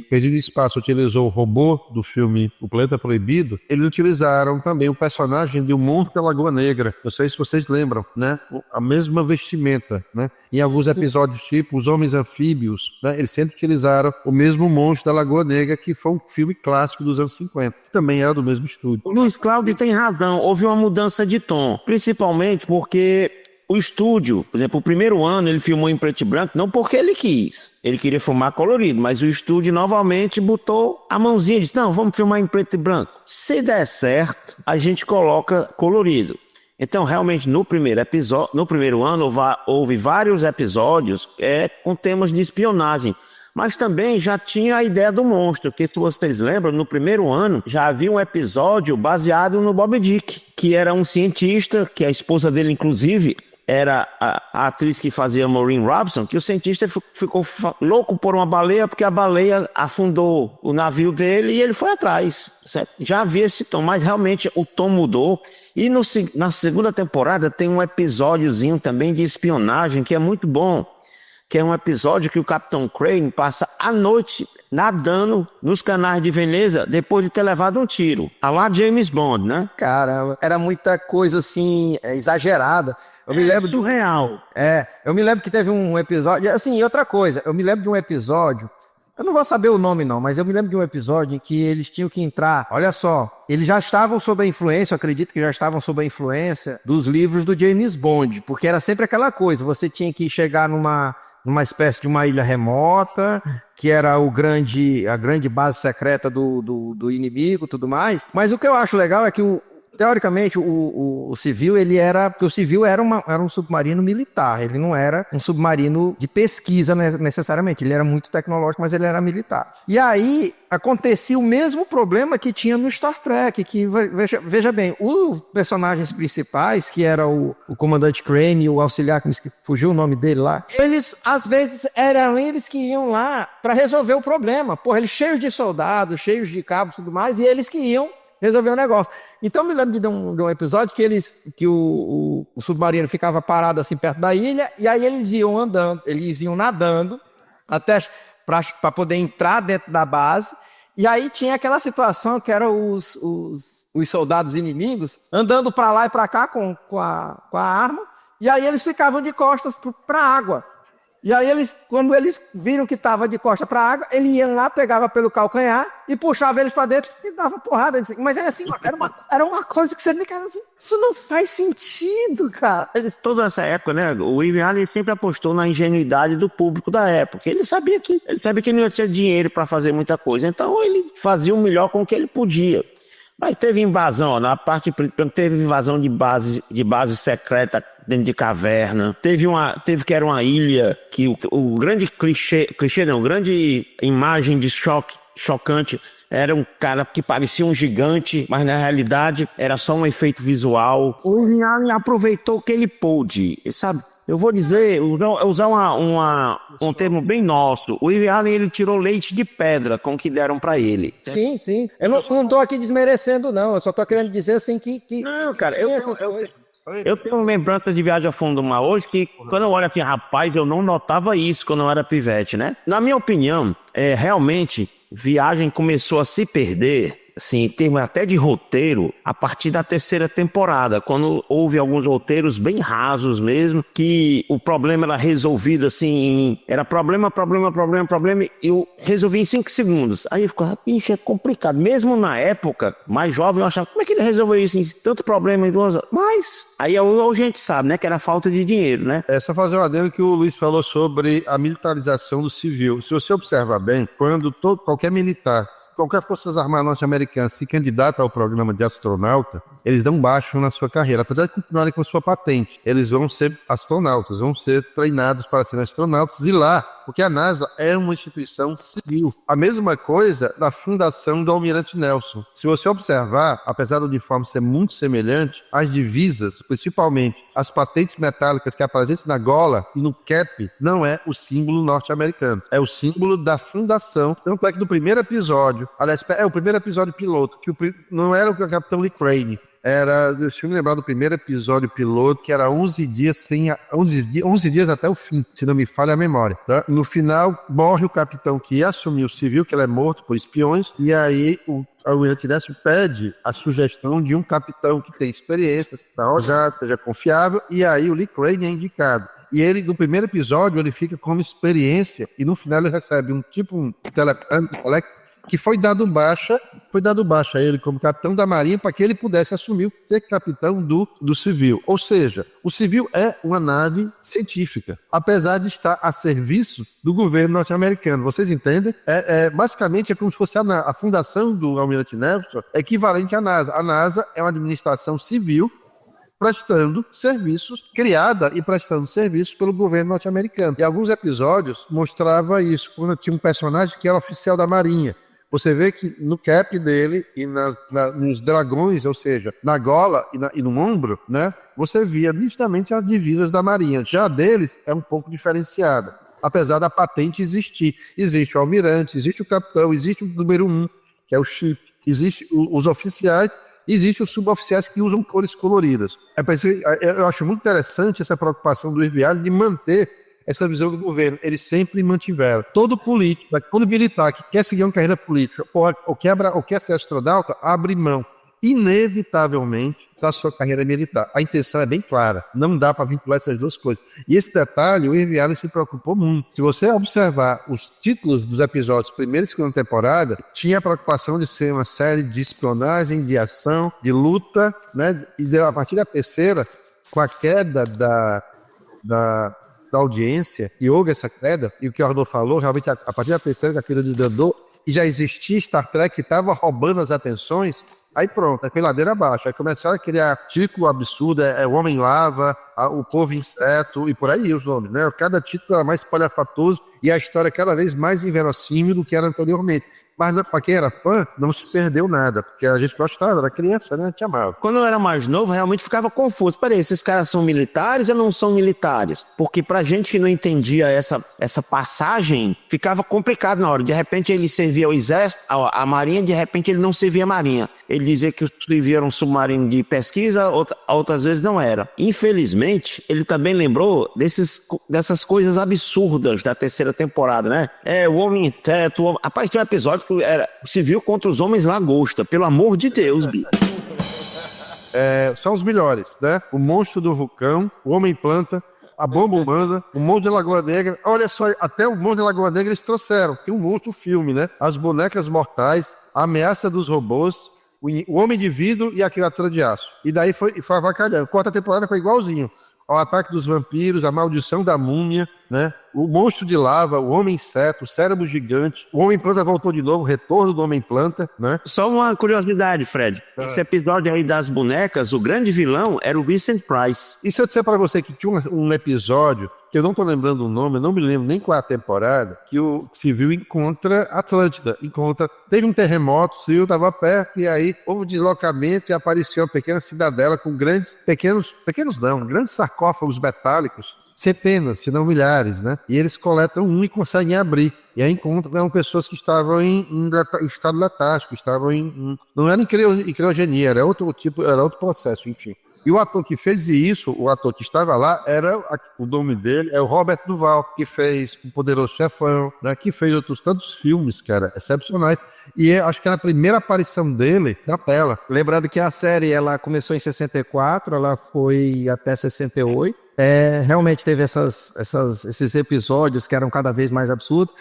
Perdido no Espaço utilizou o robô do filme O Planeta Proibido, eles utilizaram também o personagem de O Monstro da Lagoa Negra. Não sei se vocês lembram, né? A mesma vestimenta, né? Em alguns episódios, tipo Os Homens Anfíbios, né? Eles sempre utilizaram o mesmo Monstro da Lagoa Negra, que foi um filme clássico dos anos 50, que também era do mesmo estúdio. O Luiz Cláudio tem razão, houve uma mudança de tom, principalmente porque o estúdio, por exemplo, o primeiro ano ele filmou em preto e branco, não porque ele queria filmar colorido, mas o estúdio novamente botou a mãozinha e disse, não, vamos filmar em preto e branco. Se der certo, a gente coloca colorido. Então, realmente, no primeiro ano, houve vários episódios com temas de espionagem. Mas também já tinha a ideia do monstro, que se vocês lembram, no primeiro ano já havia um episódio baseado no Moby Dick, que era um cientista, que a esposa dele, inclusive, era a atriz que fazia Maureen Robson, que o cientista ficou louco por uma baleia, porque a baleia afundou o navio dele e ele foi atrás. Certo? Já havia esse tom, mas realmente o tom mudou. E na segunda temporada tem um episódiozinho também de espionagem, que é muito bom, que é um episódio que o Capitão Crane passa a noite nadando nos canais de Veneza depois de ter levado um tiro. A lá James Bond, né? Caramba, era muita coisa assim, exagerada. Eu me lembro do real. Eu me lembro que teve um episódio, assim, outra coisa, eu me lembro de um episódio, eu não vou saber o nome não, mas eu me lembro de um episódio em que eles tinham que entrar, olha só, eles já estavam sob a influência, eu acredito que já estavam sob a influência dos livros do James Bond, porque era sempre aquela coisa, você tinha que chegar numa espécie de uma ilha remota, que era a grande base secreta do inimigo e tudo mais, mas o que eu acho legal é que teoricamente, o civil, porque o civil era um submarino militar, ele não era um submarino de pesquisa necessariamente, ele era muito tecnológico, mas ele era militar. E aí, acontecia o mesmo problema que tinha no Star Trek, que, veja bem, os personagens principais, que era o comandante Crane e o auxiliar, que fugiu o nome dele lá, eles, às vezes, eram eles que iam lá para resolver o problema. Porra, eles cheios de soldados, cheios de cabos e tudo mais, e eles que iam resolver o negócio. Então, me lembro de um episódio que o submarino ficava parado assim perto da ilha, e aí eles iam nadando até para poder entrar dentro da base, e aí tinha aquela situação que eram os soldados inimigos andando para lá e para cá com a arma, e aí eles ficavam de costas para a água. E aí quando eles viram que tava de costa pra água, ele ia lá, pegava pelo calcanhar e puxava eles pra dentro e dava porrada. Mas era assim, era uma coisa que você ficava assim, isso não faz sentido, cara. Toda essa época, né, o Irving Allen sempre apostou na ingenuidade do público da época. Ele sabia que não ia ter dinheiro para fazer muita coisa, então ele fazia o melhor com o que ele podia. Mas teve invasão, ó, na parte teve invasão de base secreta dentro de caverna. Teve que era uma ilha que o grande grande imagem de chocante era um cara que parecia um gigante, mas na realidade era só um efeito visual. O Irving Allen aproveitou o que ele pôde, sabe? Eu vou usar um termo bem nosso. O Irving Allen, ele tirou leite de pedra com o que deram pra ele. Sim. Eu não tô aqui desmerecendo, não. Eu só tô querendo dizer assim que não, cara, eu tenho lembrança de Viagem ao Fundo do Mar hoje que quando eu olho aqui, rapaz, eu não notava isso quando eu era pivete, né? Na minha opinião, realmente, Viagem começou a se perder, assim, em termos até de roteiro, a partir da terceira temporada, quando houve alguns roteiros bem rasos mesmo, que o problema era resolvido assim, era problema, e eu resolvi em 5 segundos. Aí eu ficava, bicho, é complicado. Mesmo na época, mais jovem, eu achava, como é que ele resolveu isso em tanto problema em 2 horas? Mas, aí a gente sabe, né, que era falta de dinheiro, né? É só fazer um adendo que o Luiz falou sobre a militarização do civil. Se você observar bem, quando qualquer militar, qualquer Forças Armadas norte-americanas se candidata ao programa de astronauta, eles dão baixo na sua carreira, apesar de continuarem com a sua patente. Eles vão ser astronautas, vão ser treinados para serem astronautas e lá, porque a NASA é uma instituição civil. A mesma coisa na fundação do Almirante Nelson. Se você observar, apesar do uniforme ser muito semelhante, as divisas, principalmente as patentes metálicas que aparecem na gola e no cap, não é o símbolo norte-americano. É o símbolo da fundação. Tanto é que no primeiro episódio, aliás, é o primeiro episódio piloto, que não era o Capitão Lee Crane. Deixa eu me lembrar do primeiro episódio piloto, que era 11 dias até o fim, se não me falha a memória. Tá? No final, morre o capitão que ia assumir o civil, que ele é morto por espiões, e aí o Almirante Nelson pede a sugestão de um capitão que tem experiência, seja confiável, e aí o Lee Crane é indicado. E ele, no primeiro episódio, ele fica como experiência, e no final ele recebe um telefone que foi dado baixa a ele como capitão da Marinha para que ele pudesse assumir ser capitão do civil. Ou seja, o civil é uma nave científica, apesar de estar a serviço do governo norte-americano. Vocês entendem? Basicamente é como se fosse a fundação do Almirante Nelson equivalente à NASA. A NASA é uma administração civil prestando serviços, criada e prestando serviços pelo governo norte-americano. E alguns episódios mostrava isso, quando tinha um personagem que era oficial da Marinha. Você vê que no cap dele e nos dragões, ou seja, na gola e no ombro, né, você via nitidamente as divisas da Marinha. Já deles é um pouco diferenciada, apesar da patente existir. Existe o almirante, existe o capitão, existe o número 1, que é o chip, existe os oficiais, existe os suboficiais que usam cores coloridas. Eu acho muito interessante essa preocupação do Irving Allen de manter essa visão do governo. Eles sempre mantiveram. Todo político, todo militar que quer seguir uma carreira política ou quer ser astronauta, abre mão, inevitavelmente, da sua carreira militar. A intenção é bem clara. Não dá para vincular essas duas coisas. E esse detalhe, o Irving Allen se preocupou muito. Se você observar os títulos dos episódios, primeira e segunda temporada, tinha a preocupação de ser uma série de espionagem, de ação, de luta, né? E a partir da terceira, com a queda da audiência, e houve essa queda, e o que o Arnaud falou, realmente a partir da terceira, da queda de Dandô, e já existia Star Trek que estava roubando as atenções, aí pronto, é ladeira abaixo, aí começaram a criar título absurdo, o Homem-Lava, o Povo Inseto, e por aí os nomes, né? Cada título era mais espalhafatoso, e a história cada vez mais inverossímil do que era anteriormente. Mas para quem era fã, não se perdeu nada, porque a gente gostava, era criança, né? Te amava. Quando eu era mais novo, realmente ficava confuso. Peraí, esses caras são militares ou não são militares? Porque pra gente que não entendia essa passagem, ficava complicado na hora. De repente ele servia o exército, a marinha, de repente ele não servia a marinha. Ele dizia que servia um submarino de pesquisa, outras vezes não era. Infelizmente, ele também lembrou dessas coisas absurdas da terceira temporada, né? O Homem-Teto. Rapaz, tem um episódio era civil contra os homens lagosta, pelo amor de Deus, bicho. São os melhores, né? O monstro do vulcão, o Homem-Planta, a Bomba Humana, o Monstro de Lagoa Negra. Olha só, até o Monstro de Lagoa Negra eles trouxeram. Tem um monstro filme, né? As Bonecas Mortais, A Ameaça dos Robôs, o Homem de Vidro e a Criatura de Aço. E daí foi avacalhando. A quarta temporada foi igualzinho. O Ataque dos Vampiros, A Maldição da Múmia, né? O Monstro de Lava, o Homem Inseto, o Cérebro Gigante, o Homem Planta voltou de novo, o Retorno do Homem Planta, né? Só uma curiosidade, Fred. Esse episódio aí das bonecas, o grande vilão era o Vincent Price. E se eu disser para você que tinha um episódio, que eu não estou lembrando o nome, eu não me lembro nem qual é a temporada, que o Civil encontra Atlântida. Teve um terremoto, o Civil estava perto, e aí houve um deslocamento e apareceu uma pequena cidadela com grandes sarcófagos metálicos, centenas, se não milhares, né? E eles coletam um e conseguem abrir. E aí encontram pessoas que estavam em estado letárgico, não era em criogenia, era outro processo, enfim. E o ator que fez isso, o ator que estava lá, o nome dele é o Robert Duvall, que fez O Poderoso Chefão, né, que fez outros tantos filmes, cara, excepcionais. E acho que era a primeira aparição dele na tela. Lembrando que a série ela começou em 64, ela foi até 68. Realmente teve esses episódios que eram cada vez mais absurdos.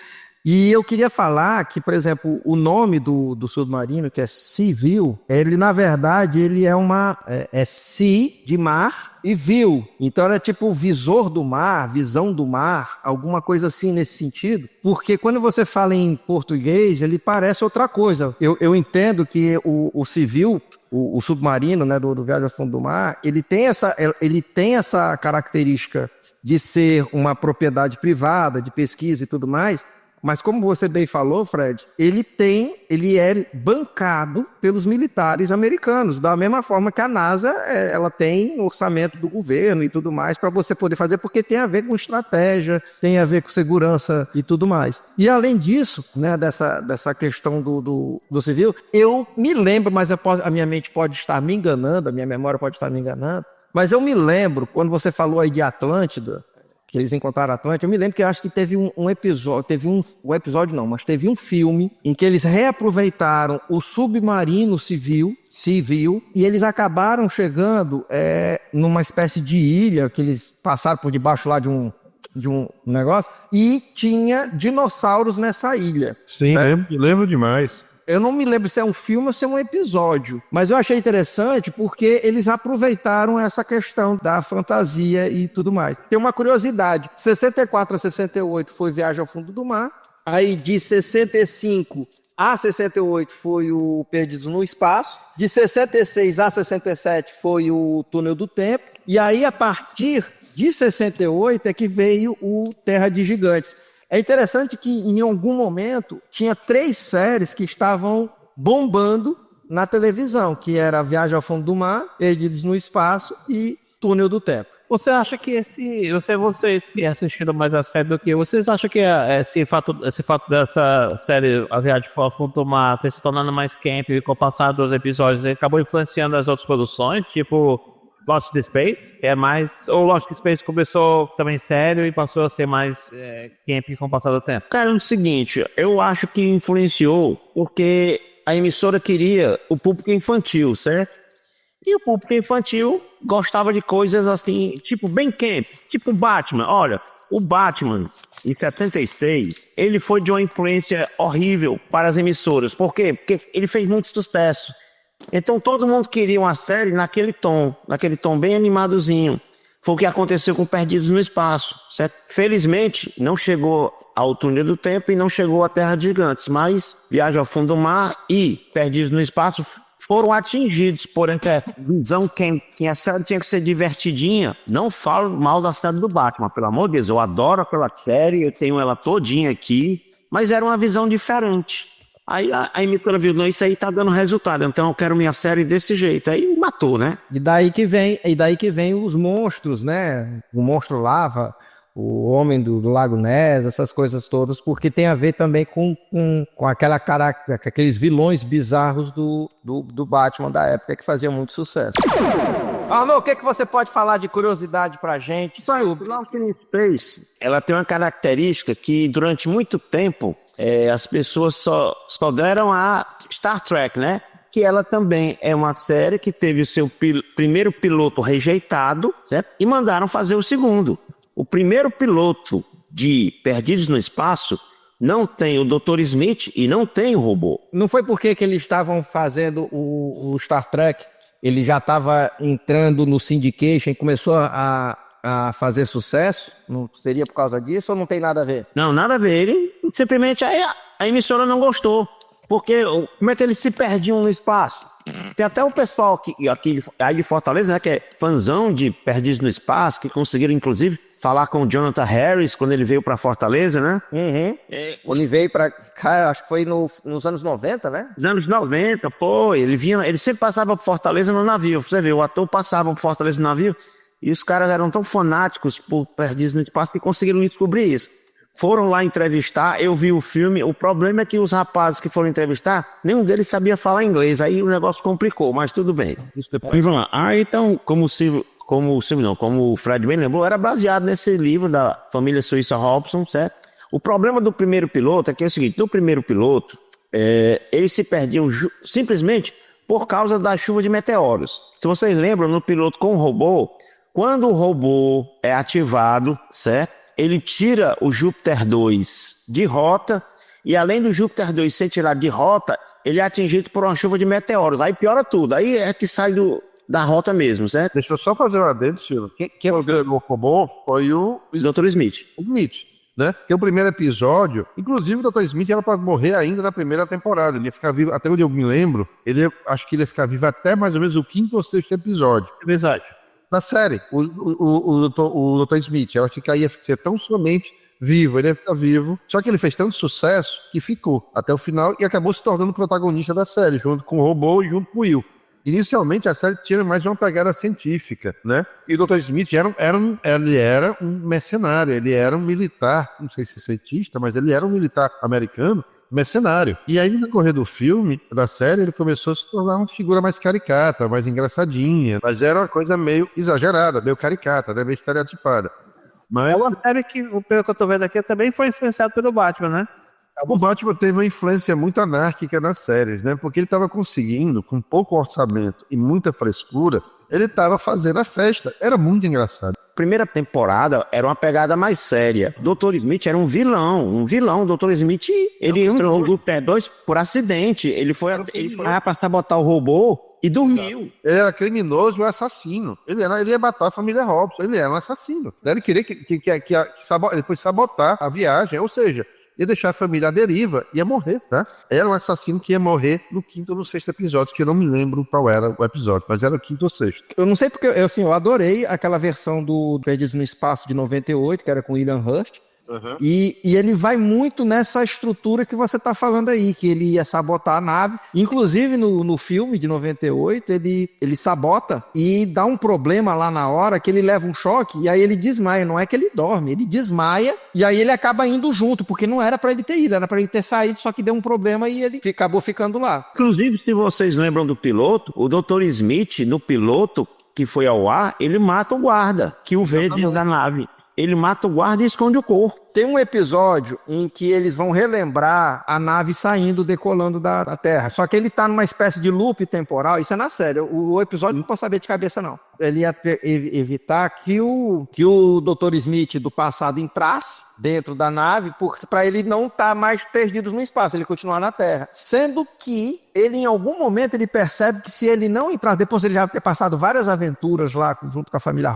E eu queria falar que, por exemplo, o nome do submarino, que é Civil, ele na verdade ele é Sea de mar e View. Então era tipo visor do mar, visão do mar, alguma coisa assim nesse sentido. Porque quando você fala em português, ele parece outra coisa. Eu entendo que o Civil, o submarino, né, do Viagem ao Fundo do Mar, ele tem essa característica de ser uma propriedade privada, de pesquisa e tudo mais. Mas como você bem falou, Fred, ele é bancado pelos militares americanos, da mesma forma que a NASA, ela tem orçamento do governo e tudo mais para você poder fazer, porque tem a ver com estratégia, tem a ver com segurança e tudo mais. E além disso, né, dessa questão do civil, eu me lembro, mas a minha mente pode estar me enganando, a minha memória pode estar me enganando, mas eu me lembro, quando você falou aí de Atlântida, que eles encontraram Atlântida, eu me lembro que eu acho que teve um episódio, teve um filme em que eles reaproveitaram o submarino civil, e eles acabaram chegando numa espécie de ilha, que eles passaram por debaixo lá de um negócio, e tinha dinossauros nessa ilha. Sim, lembro demais. Eu não me lembro se é um filme ou se é um episódio, mas eu achei interessante porque eles aproveitaram essa questão da fantasia e tudo mais. Tem uma curiosidade, 64 a 68 foi Viagem ao Fundo do Mar, aí de 65 a 68 foi o Perdidos no Espaço, de 66 a 67 foi o Túnel do Tempo, e aí a partir de 68 é que veio o Terra de Gigantes. É interessante que em algum momento tinha 3 séries que estavam bombando na televisão, que era Viagem ao Fundo do Mar, Perdidos no Espaço e Túnel do Tempo. Você acha que vocês que assistiram mais a série do que eu, vocês acham que esse fato dessa série, A Viagem ao Fundo do Mar, ter se tornando mais camp com o passar dos episódios, acabou influenciando as outras produções, tipo Lost in Space, que é mais... Ou Lost in Space começou também sério e passou a ser mais camp com o passar do tempo? Cara, é o seguinte, eu acho que influenciou porque a emissora queria o público infantil, certo? E o público infantil gostava de coisas assim, tipo bem camp, tipo Batman. Olha, o Batman, em 76, ele foi de uma influência horrível para as emissoras. Por quê? Porque ele fez muito sucesso. Então todo mundo queria uma série naquele tom bem animadozinho. Foi o que aconteceu com Perdidos no Espaço, certo? Felizmente não chegou ao Túnel do Tempo e não chegou à Terra de Gigantes, mas Viagem ao Fundo do Mar e Perdidos no Espaço foram atingidos por essa visão que a série tinha que ser divertidinha. Não falo mal da série do Batman, pelo amor de Deus, eu adoro aquela série, eu tenho ela todinha aqui, mas era uma visão diferente. Aí a emissora viu, não, isso aí tá dando resultado, então eu quero minha série desse jeito. Aí matou, né? E daí que vem os monstros, né? O monstro lava, o homem do Lago Ness, essas coisas todas, porque tem a ver também com aqueles vilões bizarros do Batman da época que faziam muito sucesso. Arnaud, o que você pode falar de curiosidade pra gente? Isso aí, o Lost in Space, ela tem uma característica que durante muito tempo as pessoas só deram a Star Trek, né? Que ela também é uma série que teve o seu primeiro piloto rejeitado, certo? E mandaram fazer o segundo. O primeiro piloto de Perdidos no Espaço não tem o Dr. Smith e não tem o robô. Não foi porque que eles estavam fazendo o Star Trek, ele já estava entrando no syndication e começou a fazer sucesso? Não seria por causa disso ou não tem nada a ver? Não, nada a ver. Ele simplesmente a emissora não gostou. Porque como é que eles se perdiam no espaço? Tem até o pessoal aqui aí de Fortaleza, né, que é fãzão de Perdidos no Espaço, que conseguiram, inclusive, falar com o Jonathan Harris quando ele veio para Fortaleza, né? Ele veio pra cá, acho que foi nos anos 90, né? Nos anos 90, pô, ele sempre passava por Fortaleza no navio. Você vê, o ator passava por Fortaleza no navio e os caras eram tão fanáticos por Perdidos no Espaço que conseguiram descobrir isso. Foram lá entrevistar, eu vi o filme, o problema é que os rapazes que foram entrevistar, nenhum deles sabia falar inglês, aí o negócio complicou, mas tudo bem. Vamos lá. Então, como o Fred bem lembrou, era baseado nesse livro da família suíça Robson, certo? O problema do primeiro piloto é que é o seguinte, no primeiro piloto, eles se perdiam simplesmente por causa da chuva de meteoros. Se vocês lembram, no piloto com o robô, quando o robô é ativado, certo? Ele tira o Júpiter 2 de rota e além do Júpiter 2 ser tirado de rota, ele é atingido por uma chuva de meteoros. Aí piora tudo, aí é que sai da rota mesmo, certo? Deixa eu só fazer um adendo, Silvio. Quem o robô foi o Dr. Smith. Smith, né? Que é o primeiro episódio, inclusive o Dr. Smith era para morrer ainda na primeira temporada. Ele ia ficar vivo, até onde eu me lembro, acho que ele ia ficar vivo até mais ou menos o 5º ou 6º episódio. Verdade. Na série, o Dr. Smith, ela ia ser tão somente vivo, ele ia ficar vivo, só que ele fez tanto sucesso que ficou até o final e acabou se tornando o protagonista da série, junto com o robô e junto com o Will. Inicialmente a série tinha mais uma pegada científica, né? E o Dr. Smith ele era um mercenário, ele era um militar, não sei se cientista, mas ele era um militar americano, mercenário. E aí, no decorrer do filme, da série, ele começou a se tornar uma figura mais caricata, mais engraçadinha, mas era uma coisa meio exagerada, meio caricata, meio estereotipada. Mas É uma série que, pelo que eu tô vendo aqui, também foi influenciado pelo Batman, né? o Batman teve uma influência muito anárquica nas séries, né? Porque ele estava conseguindo, com pouco orçamento e muita frescura, ele estava fazendo a festa. Era muito engraçado. Primeira temporada era uma pegada mais séria. Dr. Smith era um vilão. O Dr. Smith, ele entrou no T2 por acidente. Ele foi para sabotar o robô e dormiu. Ele era criminoso e assassino. Ele ia matar a família Robson. Ele era um assassino. Ele queria depois sabotar a viagem, ou seja, ia deixar a família à deriva, ia morrer, tá? Era um assassino que ia morrer no 5º ou no 6º episódio, que eu não me lembro qual era o episódio, mas era o 5º ou 6º. Eu não sei porque, eu adorei aquela versão do Perdidos no Espaço de 98, que era com William Hurt. E ele vai muito nessa estrutura que você está falando aí, que ele ia sabotar a nave. Inclusive no filme de 98, ele sabota e dá um problema lá na hora que ele leva um choque e aí ele desmaia. Não é que ele dorme, ele desmaia e aí ele acaba indo junto, porque não era para ele ter ido, era para ele ter saído, só que deu um problema e ele acabou ficando lá. Inclusive, se vocês lembram do piloto, o Dr. Smith, no piloto que foi ao ar, ele mata o guarda que o vê dentro da nave. Ele mata o guarda e esconde o corpo. Tem um episódio em que eles vão relembrar a nave saindo, decolando da Terra. Só que ele tá numa espécie de loop temporal. Isso é na série. O episódio não posso saber de cabeça, não. Ele ia evitar que o Dr. Smith do passado entrasse dentro da nave para ele não estar mais perdido no espaço, ele continuar na Terra. Sendo que ele, em algum momento, ele percebe que se ele não entrar, depois ele já ter passado várias aventuras lá junto com a família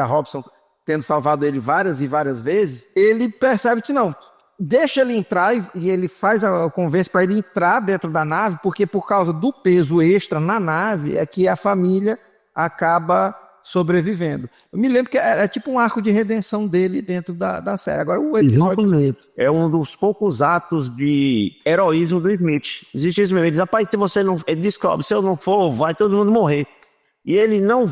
Robson tendo salvado ele várias e várias vezes, ele percebe que não, deixa ele entrar e ele faz a conversa para ele entrar dentro da nave, porque por causa do peso extra na nave é que a família acaba sobrevivendo. Eu me lembro que é tipo um arco de redenção dele dentro da série. Agora o episódio é um dos poucos atos de heroísmo do Smith. Existe isso mesmo. Ele diz, rapaz, ele descobre, se eu não for, vai todo mundo morrer. E ele não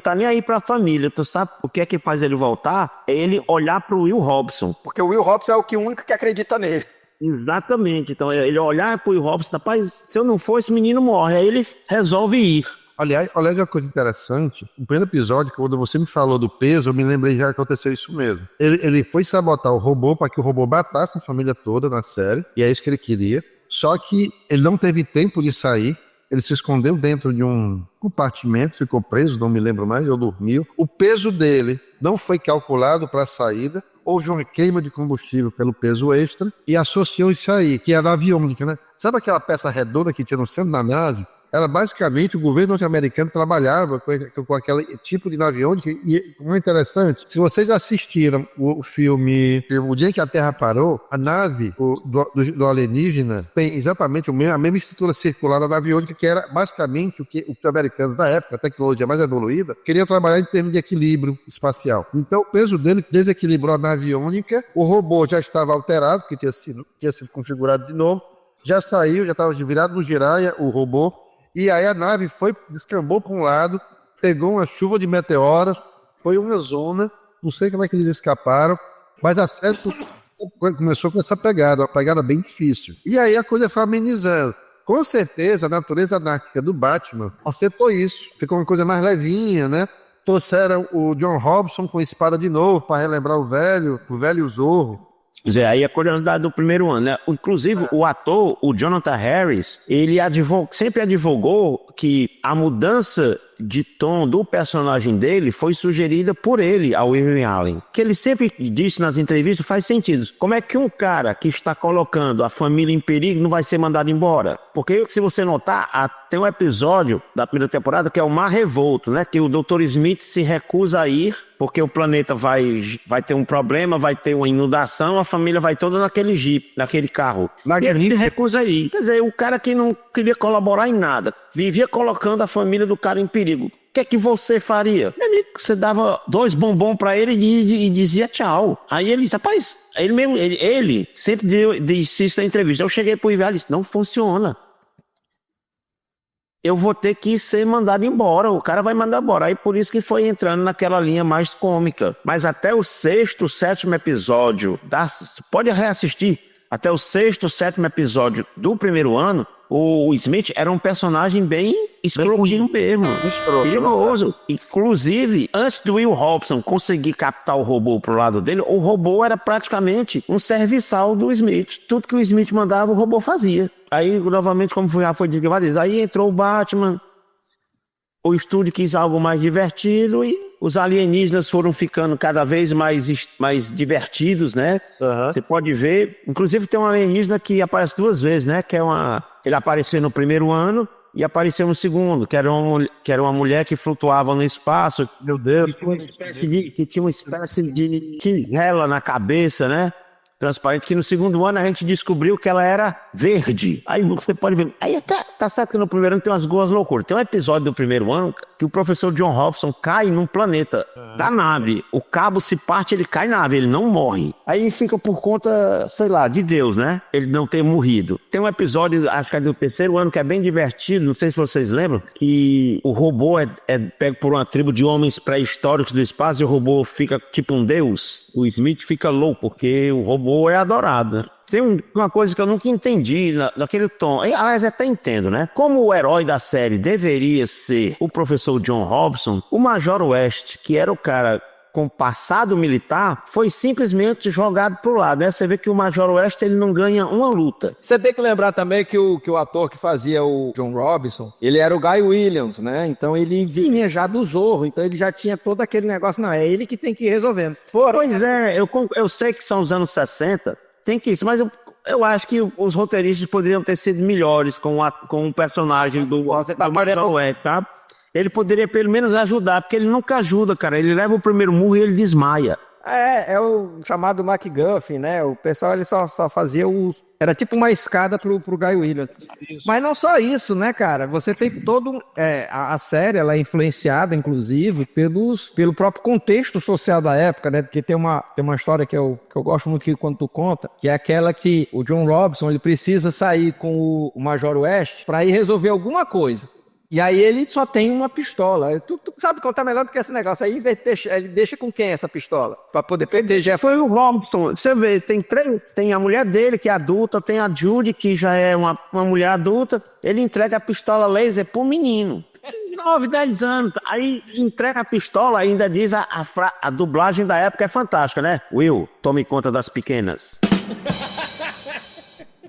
tá nem aí pra família. Tu sabe o que é que faz ele voltar? É ele olhar pro Will Robson. Porque o Will Robson é o único que acredita nele. Exatamente. Então ele olhar pro Will Robson, rapaz, se eu não for, esse menino morre. Aí ele resolve ir. Aliás, olha uma coisa interessante. No primeiro episódio, quando você me falou do peso, eu me lembrei já que aconteceu isso mesmo. Ele foi sabotar o robô para que o robô matasse a família toda na série. E é isso que ele queria. Só que ele não teve tempo de sair Ele se escondeu dentro de um compartimento, ficou preso, não me lembro mais, eu dormi. O peso dele não foi calculado para a saída. Houve uma queima de combustível pelo peso extra e associou isso aí, que era a aviônica, né? Sabe aquela peça redonda que tinha no centro da nave? Era basicamente o governo norte-americano trabalhava com aquele tipo de aviônica. E muito interessante, se vocês assistiram o filme O Dia que a Terra Parou, a nave do alienígena tem exatamente a mesma estrutura circular da aviônica, que era basicamente o que os americanos da época, a tecnologia mais evoluída, queriam trabalhar em termos de equilíbrio espacial. Então o peso dele desequilibrou a nave aviônica, o robô já estava alterado, porque tinha sido configurado de novo, já saiu, já estava virado no giraia o robô. E aí a nave descambou para um lado, pegou uma chuva de meteoros, foi uma zona, não sei como é que eles escaparam, mas a série começou com essa pegada, uma pegada bem difícil. E aí a coisa foi amenizando. Com certeza a natureza anárquica do Batman afetou isso, ficou uma coisa mais levinha, né? Trouxeram o John Robson com espada de novo para relembrar o velho Zorro. Quer dizer, aí a curiosidade do primeiro ano, né? Inclusive, o ator, o Jonathan Harris, ele sempre advogou que a mudança de tom do personagem dele foi sugerida por ele ao Irving Allen. Que ele sempre disse nas entrevistas, faz sentido. Como é que um cara que está colocando a família em perigo não vai ser mandado embora? Porque, se você notar, tem um episódio da primeira temporada que é o Mar Revolto, né? Que o Dr. Smith se recusa a ir, porque o planeta vai ter um problema, vai ter uma inundação, a família vai toda naquele jeep, naquele carro. E ele se recusa a ir. Quer dizer, o cara que não queria colaborar em nada, vivia colocando a família do cara em perigo. O que é que você faria? Meu amigo, você dava 2 bombons pra ele e dizia tchau. Aí ele, rapaz, ele sempre disse isso na entrevista. Eu cheguei pro Ivan e disse, não funciona. Eu vou ter que ser mandado embora, o cara vai mandar embora. Aí por isso que foi entrando naquela linha mais cômica. Mas até o 6º, 7º episódio, pode reassistir, até o 6º, 7º episódio do primeiro ano, o Smith era um personagem bem escrotinho mesmo. Perigoso. Inclusive, antes do Will Robson conseguir captar o robô pro lado dele, o robô era praticamente um serviçal do Smith. Tudo que o Smith mandava, o robô fazia. Aí, novamente, como já foi desgravado, aí entrou o Batman, o estúdio quis algo mais divertido e os alienígenas foram ficando cada vez mais divertidos, né? Você pode ver, inclusive tem um alienígena que aparece 2 vezes, né? Ele apareceu no primeiro ano e apareceu no segundo, que era uma mulher que flutuava no espaço. Meu Deus. Que tinha uma espécie de tigela na cabeça, né? Transparente, que no segundo ano a gente descobriu que ela era verde. Aí você pode ver. Aí tá certo que no primeiro ano tem umas loucuras. Tem um episódio do primeiro ano que o professor John Robson cai num planeta da nave. O cabo se parte, ele cai na nave, ele não morre. Aí fica por conta, sei lá, de Deus, né? Ele não ter morrido. Tem um episódio, acho que é do terceiro ano, que é bem divertido, não sei se vocês lembram, que o robô é pego por uma tribo de homens pré-históricos do espaço e o robô fica tipo um deus. O Smith fica louco, porque o robô é adorado, né? Tem uma coisa que eu nunca entendi naquele tom. Aliás, até entendo, né? Como o herói da série deveria ser o professor John Robson, o Major West, que era o cara com passado militar, foi simplesmente jogado pro lado, né? Você vê que o Major West, ele não ganha uma luta. Você tem que lembrar também que o ator que fazia o John Robinson, ele era o Guy Williams, né? Então ele vinha já do Zorro, então ele já tinha todo aquele negócio, não, é ele que tem que ir resolvendo. Pois é, eu sei que são os anos 60, tem que isso, mas eu acho que os roteiristas poderiam ter sido melhores com o personagem do Major West, tá? Ele poderia pelo menos ajudar, porque ele nunca ajuda, cara. Ele leva o primeiro murro e ele desmaia. É o chamado MacGuffin, né? O pessoal ele só fazia era tipo uma escada pro Guy Williams. Mas não só isso, né, cara? Você tem todo... a série, ela é influenciada, inclusive, pelo próprio contexto social da época, né? Porque tem uma história que eu gosto muito que quando tu conta, que é aquela que o John Robinson, ele precisa sair com o Major West para ir resolver alguma coisa. E aí ele só tem uma pistola. Tu sabe contar melhor do que esse negócio. Aí ele deixa com quem essa pistola? Pra poder proteger. Foi o Robinson. Você vê, tem a mulher dele, que é adulta, tem a Judy, que já é uma mulher adulta. Ele entrega a pistola laser pro menino. 9, 10 anos. Aí entrega a pistola, ainda diz a dublagem da época é fantástica, né? Will, tome conta das pequenas.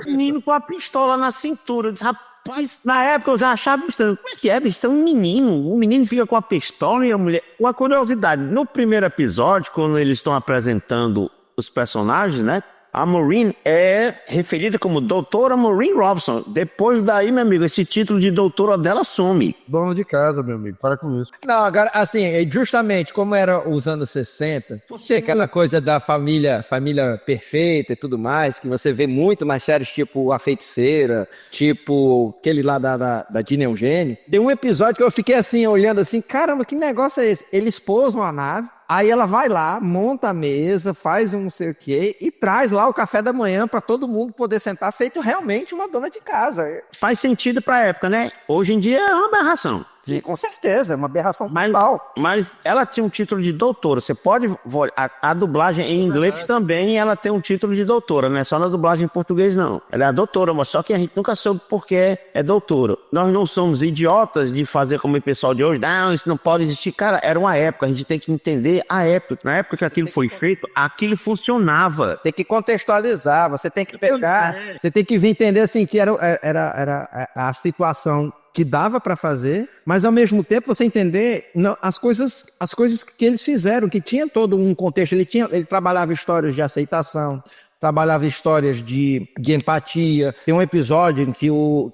menino com a pistola na cintura. Eu disse, rapaz, na época eu já achava estranho. Como é que é, bicho? É um menino. O menino fica com a pistola e a mulher... Uma curiosidade, no primeiro episódio, quando eles estão apresentando os personagens, né? A Maureen é referida como Doutora Maureen Robson. Depois daí, meu amigo, esse título de doutora dela some. Dono de casa, meu amigo, para com isso. Não, agora, assim, justamente como era os anos 60, tinha aquela coisa da família perfeita e tudo mais, que você vê muito mais séries tipo A Feiticeira, tipo aquele lá da Dina Eugênio. Tem um episódio que eu fiquei assim, olhando assim, caramba, que negócio é esse? Eles pousam a nave, aí ela vai lá, monta a mesa, faz um não sei o quê e traz lá o café da manhã para todo mundo poder sentar, feito realmente uma dona de casa. Faz sentido pra época, né? Hoje em dia é uma aberração. Sim, com certeza, é uma aberração Mas, total. mas ela tinha um título de doutora. Você pode... A dublagem em inglês também, ela tem um título de doutora. Não é só na dublagem em português, não. Ela é a doutora, mas só que a gente nunca soube por que é doutora. Nós não somos idiotas de fazer como o pessoal de hoje. Não, isso não pode existir. Cara, era uma época. A gente tem que entender a época. Na época que aquilo foi feito, aquilo funcionava. Tem que contextualizar, você tem que pegar. Você tem que vir entender assim que era a situação que dava para fazer, mas ao mesmo tempo você entender as coisas que eles fizeram, que tinha todo um contexto. Ele trabalhava histórias de aceitação, trabalhava histórias de empatia. Tem um episódio em que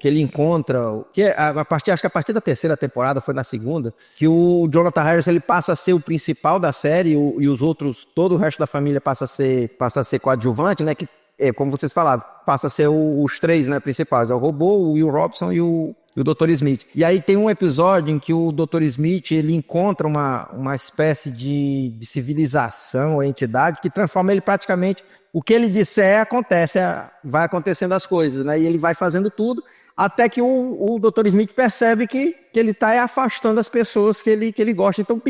ele encontra, acho que a partir da terceira temporada, foi na segunda, que o Jonathan Harris ele passa a ser o principal da série e os outros, todo o resto da família passa a ser coadjuvante, né? Que como vocês falaram, passa a ser os três, né, principais, é o robô, o Will Robson e o Dr. Smith. E aí tem um episódio em que o Dr. Smith ele encontra uma espécie de civilização ou entidade que transforma ele praticamente, o que ele disser acontece, vai acontecendo as coisas, né? E ele vai fazendo tudo, até que o Dr. Smith percebe que ele está afastando as pessoas que ele gosta. Então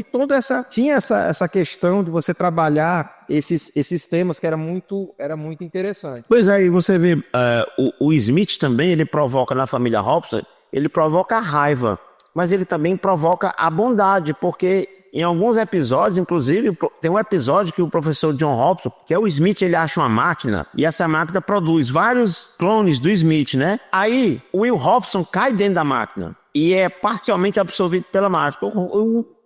tinha essa questão de você trabalhar esses temas que era muito interessante. Pois é, e você vê, o Smith também, ele provoca na família Robson, ele provoca a raiva, mas ele também provoca a bondade, porque em alguns episódios, inclusive, tem um episódio que o professor John Robson, que é o Smith, ele acha uma máquina, e essa máquina produz vários clones do Smith, né? Aí, o Will Robson cai dentro da máquina, e é parcialmente absorvido pela máquina.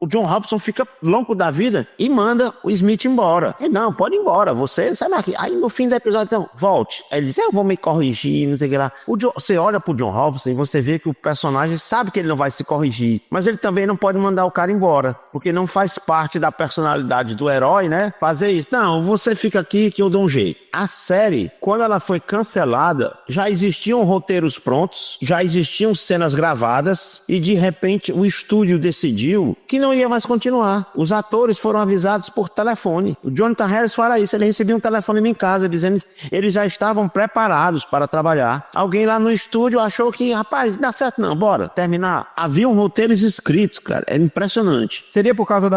O John Robson fica louco da vida e manda o Smith embora. Ele, não, pode ir embora, você sai daqui. Aí no fim do episódio, então, volte. Aí ele diz, eu vou me corrigir, não sei o que lá. Você olha pro John Robson e você vê que o personagem sabe que ele não vai se corrigir, mas ele também não pode mandar o cara embora, porque não faz parte da personalidade do herói, né? Fazer isso. Não, você fica aqui que eu dou um jeito. A série, quando ela foi cancelada, já existiam roteiros prontos, já existiam cenas gravadas e de repente o estúdio decidiu que não ia mais continuar. Os atores foram avisados por telefone. O Jonathan Harris fala isso, ele recebia um telefonema em casa dizendo que eles já estavam preparados para trabalhar. Alguém lá no estúdio achou que, rapaz, não dá certo não, bora terminar. Haviam roteiros escritos, cara, é impressionante. Seria por causa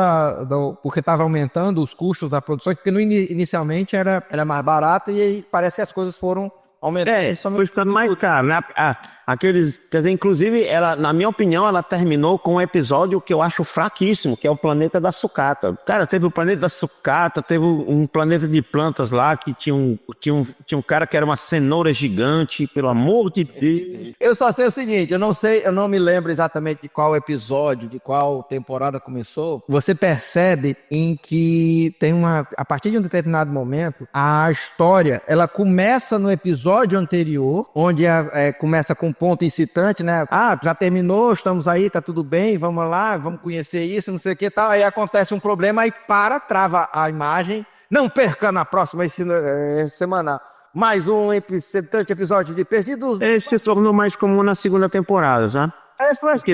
porque estava aumentando os custos da produção, porque inicialmente era mais barato e aí parece que as coisas foram aumentando. Foi ficando mais caro, né? Quer dizer, inclusive, ela, na minha opinião, ela terminou com um episódio que eu acho fraquíssimo, que é o Planeta da Sucata. Cara, teve o Planeta da Sucata, teve um planeta de plantas lá, que tinha um cara que era uma cenoura gigante, pelo amor de Deus. Eu só sei o seguinte, eu não me lembro exatamente de qual episódio, de qual temporada começou. Você percebe em que a partir de um determinado momento, a história, ela começa no episódio anterior, onde começa com ponto incitante, né? Ah, já terminou, estamos aí, tá tudo bem, vamos lá, vamos conhecer isso, não sei o que tal. Aí acontece um problema, aí trava a imagem. Não perca na próxima semana mais um excitante episódio de Perdidos. Esse se tornou mais comum na segunda temporada, sabe? Foi assim,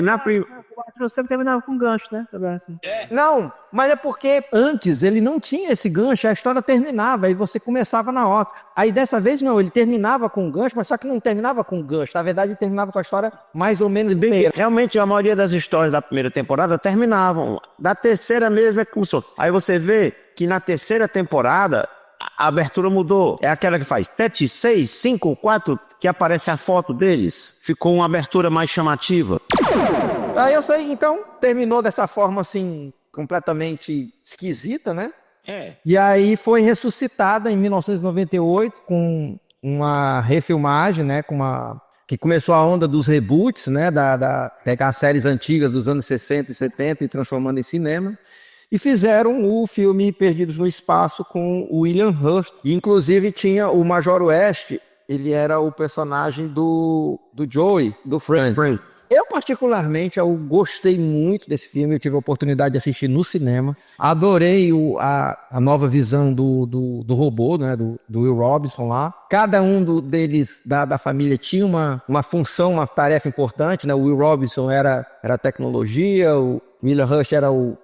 você terminava com gancho, né? Assim. Não, mas é porque antes ele não tinha esse gancho, a história terminava e você começava na hora. Aí dessa vez não, ele terminava com gancho, mas só que não terminava com gancho. Na verdade, ele terminava com a história mais ou menos bem. Realmente, a maioria das histórias da primeira temporada terminavam. Da terceira mesmo é que começou. Aí você vê que na terceira temporada a abertura mudou. É aquela que faz 7, 6, 5, 4, que aparece a foto deles. Ficou uma abertura mais chamativa. Aí eu sei, então, terminou dessa forma assim, completamente esquisita, né? E aí foi ressuscitada em 1998 com uma refilmagem, né, que começou a onda dos reboots, né, pegar as séries antigas dos anos 60 e 70 e transformando em cinema. E fizeram o filme Perdidos no Espaço com o William Hurt. E, inclusive, tinha o Major West, ele era o personagem do Joey, do Friends. Eu, particularmente, gostei muito desse filme, eu tive a oportunidade de assistir no cinema. Adorei a nova visão do robô, né, do Will Robinson lá. Cada um deles, da família, tinha uma função, uma tarefa importante, né? O Will Robinson era tecnologia, o William Hurt era o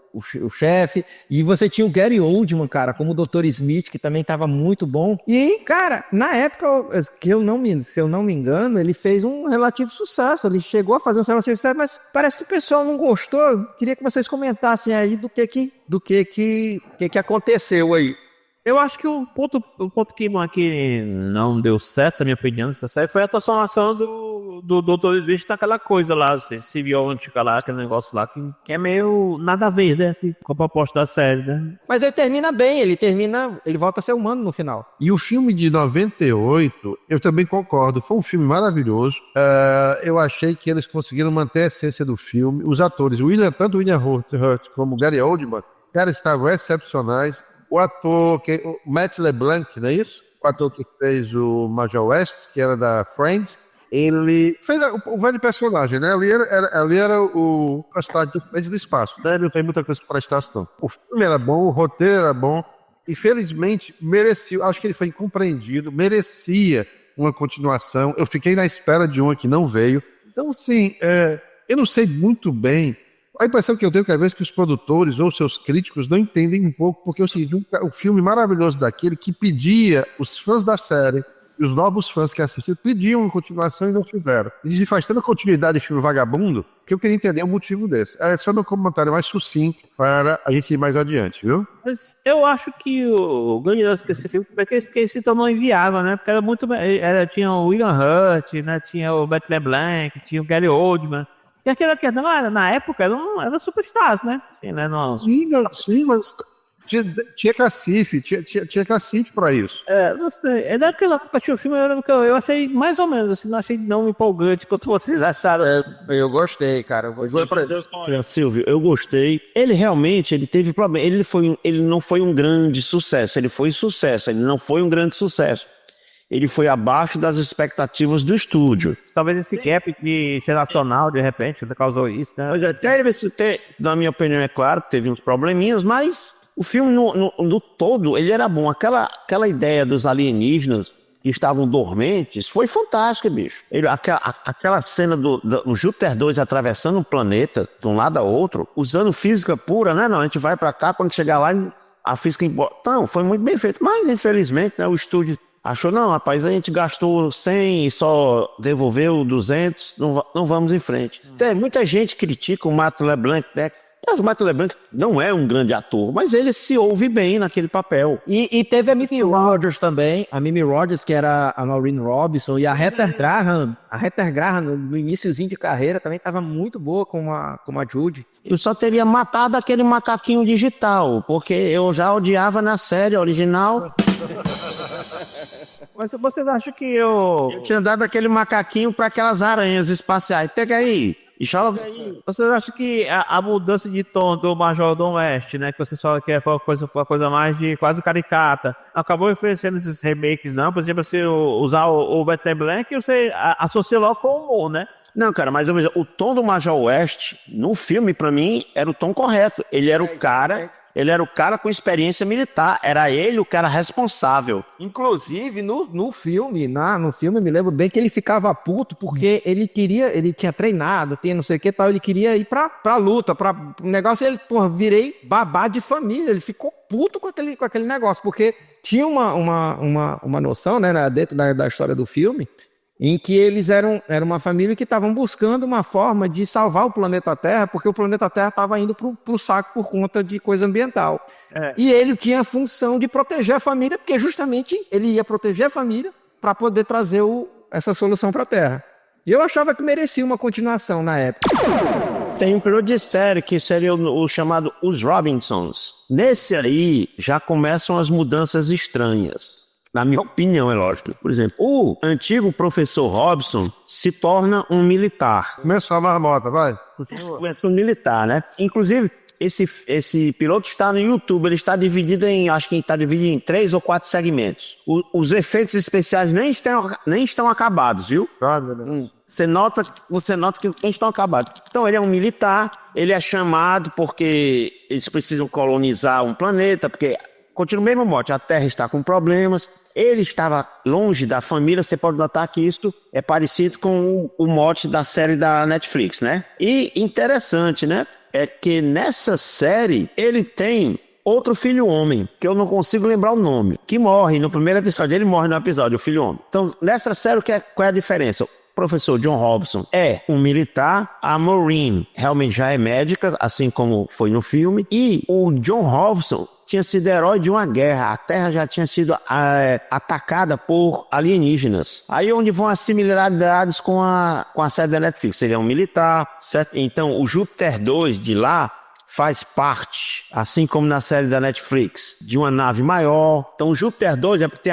chefe, e você tinha o Gary Oldman, cara, como o Dr. Smith, que também estava muito bom. E, cara, na época, se eu não me engano, ele fez um relativo sucesso, ele chegou a fazer um relativo sucesso, mas parece que o pessoal não gostou. Eu queria que vocês comentassem aí do que aconteceu aí. Eu acho que o ponto que não deu certo, na minha opinião, nessa série, foi a transformação do Dr. Smith naquela coisa lá, assim, simbiótica lá, aquele negócio lá, que é meio nada a ver, né, assim, com a proposta da série, né? Mas ele termina bem, ele volta a ser humano no final. E o filme de 98, eu também concordo, foi um filme maravilhoso. Eu achei que eles conseguiram manter a essência do filme. Os atores, tanto o William Hurt como o Gary Oldman, cara, estavam excepcionais. O ator, o Matt LeBlanc, não é isso? O ator que fez o Major West, que era da Friends, ele fez o velho personagem, né? Ali era o personagem do Perdidos no Espaço, né? Ele não tem muita coisa para prestar, não. O filme era bom, o roteiro era bom, e felizmente merecia, acho que ele foi incompreendido, merecia uma continuação. Eu fiquei na espera de uma que não veio. Então, assim, eu não sei muito bem. A impressão que eu tenho que às vezes que os produtores ou seus críticos não entendem um pouco, porque é o seguinte, um filme maravilhoso daquele que pedia, os fãs da série e os novos fãs que assistiram pediam uma continuação e não fizeram. E se faz tanta continuidade de filme vagabundo, que eu queria entender o motivo desse. É só meu comentário mais sucinto para a gente ir mais adiante, viu? Mas eu acho que o grande lance desse filme é que ele se tornou inviável, né? Porque era muito... tinha o William Hurt, né? Tinha o Matt LeBlanc, tinha o Gary Oldman. E aquela que na época era superstars, né? Sim, né? Não. Sim, mas tinha cacife, tinha cacife pra isso. Não sei. É daquela época que o filme eu achei mais ou menos, assim, não achei não empolgante quanto vocês acharam. Eu gostei, cara. Silvio, eu gostei. Ele realmente, teve problema. Ele não foi um grande sucesso. Ele foi sucesso, ele não foi um grande sucesso. Ele foi abaixo das expectativas do estúdio. Talvez esse gap de ser nacional, de repente, causou isso, né? Na minha opinião, é claro, teve uns probleminhas, mas o filme, no todo, ele era bom. Aquela ideia dos alienígenas que estavam dormentes foi fantástica, bicho. Aquela cena do Júpiter 2 atravessando o planeta de um lado a outro, usando física pura, né? Não, a gente vai pra cá, quando chegar lá, a física... Não, foi muito bem feito, mas infelizmente, né, o estúdio... Achou, não, rapaz, a gente gastou 100 e só devolveu 200, não vamos em frente. Muita gente critica o Matt LeBlanc, né? O Matt LeBlanc não é um grande ator, mas ele se ouve bem naquele papel. E teve a Mimi Rogers também, a Mimi Rogers, que era a Maureen Robinson, e a Heather Graham. A Heather Graham, no iniciozinho de carreira, também estava muito boa com a Judy. Eu só teria matado aquele macaquinho digital, porque eu já odiava na série original. Mas vocês acham que eu tinha dado aquele macaquinho para aquelas aranhas espaciais? Pega aí e joga aí. Vocês acham que a mudança de tom do Major do Oeste, né, que vocês falam que foi uma coisa mais de quase caricata, acabou influenciando esses remakes, não? Por exemplo, você usar o Matt LeBlanc, você associa logo com o humor, né? Não, cara, mas o tom do Major West, no filme, pra mim, era o tom correto. Ele era o cara com experiência militar. Era ele o cara responsável. Inclusive, no filme, me lembro bem que ele ficava puto porque ele tinha treinado, tinha não sei o que tal, ele queria ir pra luta, o negócio, ele, virei babá de família, ele ficou puto com aquele negócio, porque tinha uma noção, né, dentro da história do filme, em que eles eram uma família que estavam buscando uma forma de salvar o planeta Terra, porque o planeta Terra estava indo pro saco por conta de coisa ambiental. E ele tinha a função de proteger a família, porque justamente ele ia proteger a família para poder trazer essa solução para a Terra. E eu achava que merecia uma continuação na época. Tem um período de série que seria o chamado Os Robinsons. Nesse aí já começam as mudanças estranhas. Na minha opinião, é lógico. Por exemplo, o antigo professor Robson se torna um militar. Começou a marmota, vai. Começou militar, né? Inclusive, esse piloto está no YouTube, ele está dividido acho que está dividido em 3 ou 4 segmentos. Os efeitos especiais nem estão acabados, viu? Você nota que nem estão acabados. Então ele é um militar, ele é chamado porque eles precisam colonizar um planeta, porque continua o mesmo mote, a Terra está com problemas, ele estava longe da família, você pode notar que isso é parecido com o mote da série da Netflix, né? E interessante, né? É que nessa série ele tem outro filho homem, que eu não consigo lembrar o nome, que morre no primeiro episódio, ele morre no episódio, o filho homem. Então, nessa série, qual é a diferença? O professor John Robson é um militar, a Maureen realmente já é médica, assim como foi no filme, e o John Robson tinha sido herói de uma guerra, a Terra já tinha sido atacada por alienígenas. Aí onde vão as similaridades com a série da Netflix, ele é um militar, certo? Então o Júpiter 2 de lá faz parte, assim como na série da Netflix, de uma nave maior. Então o Júpiter 2 é porque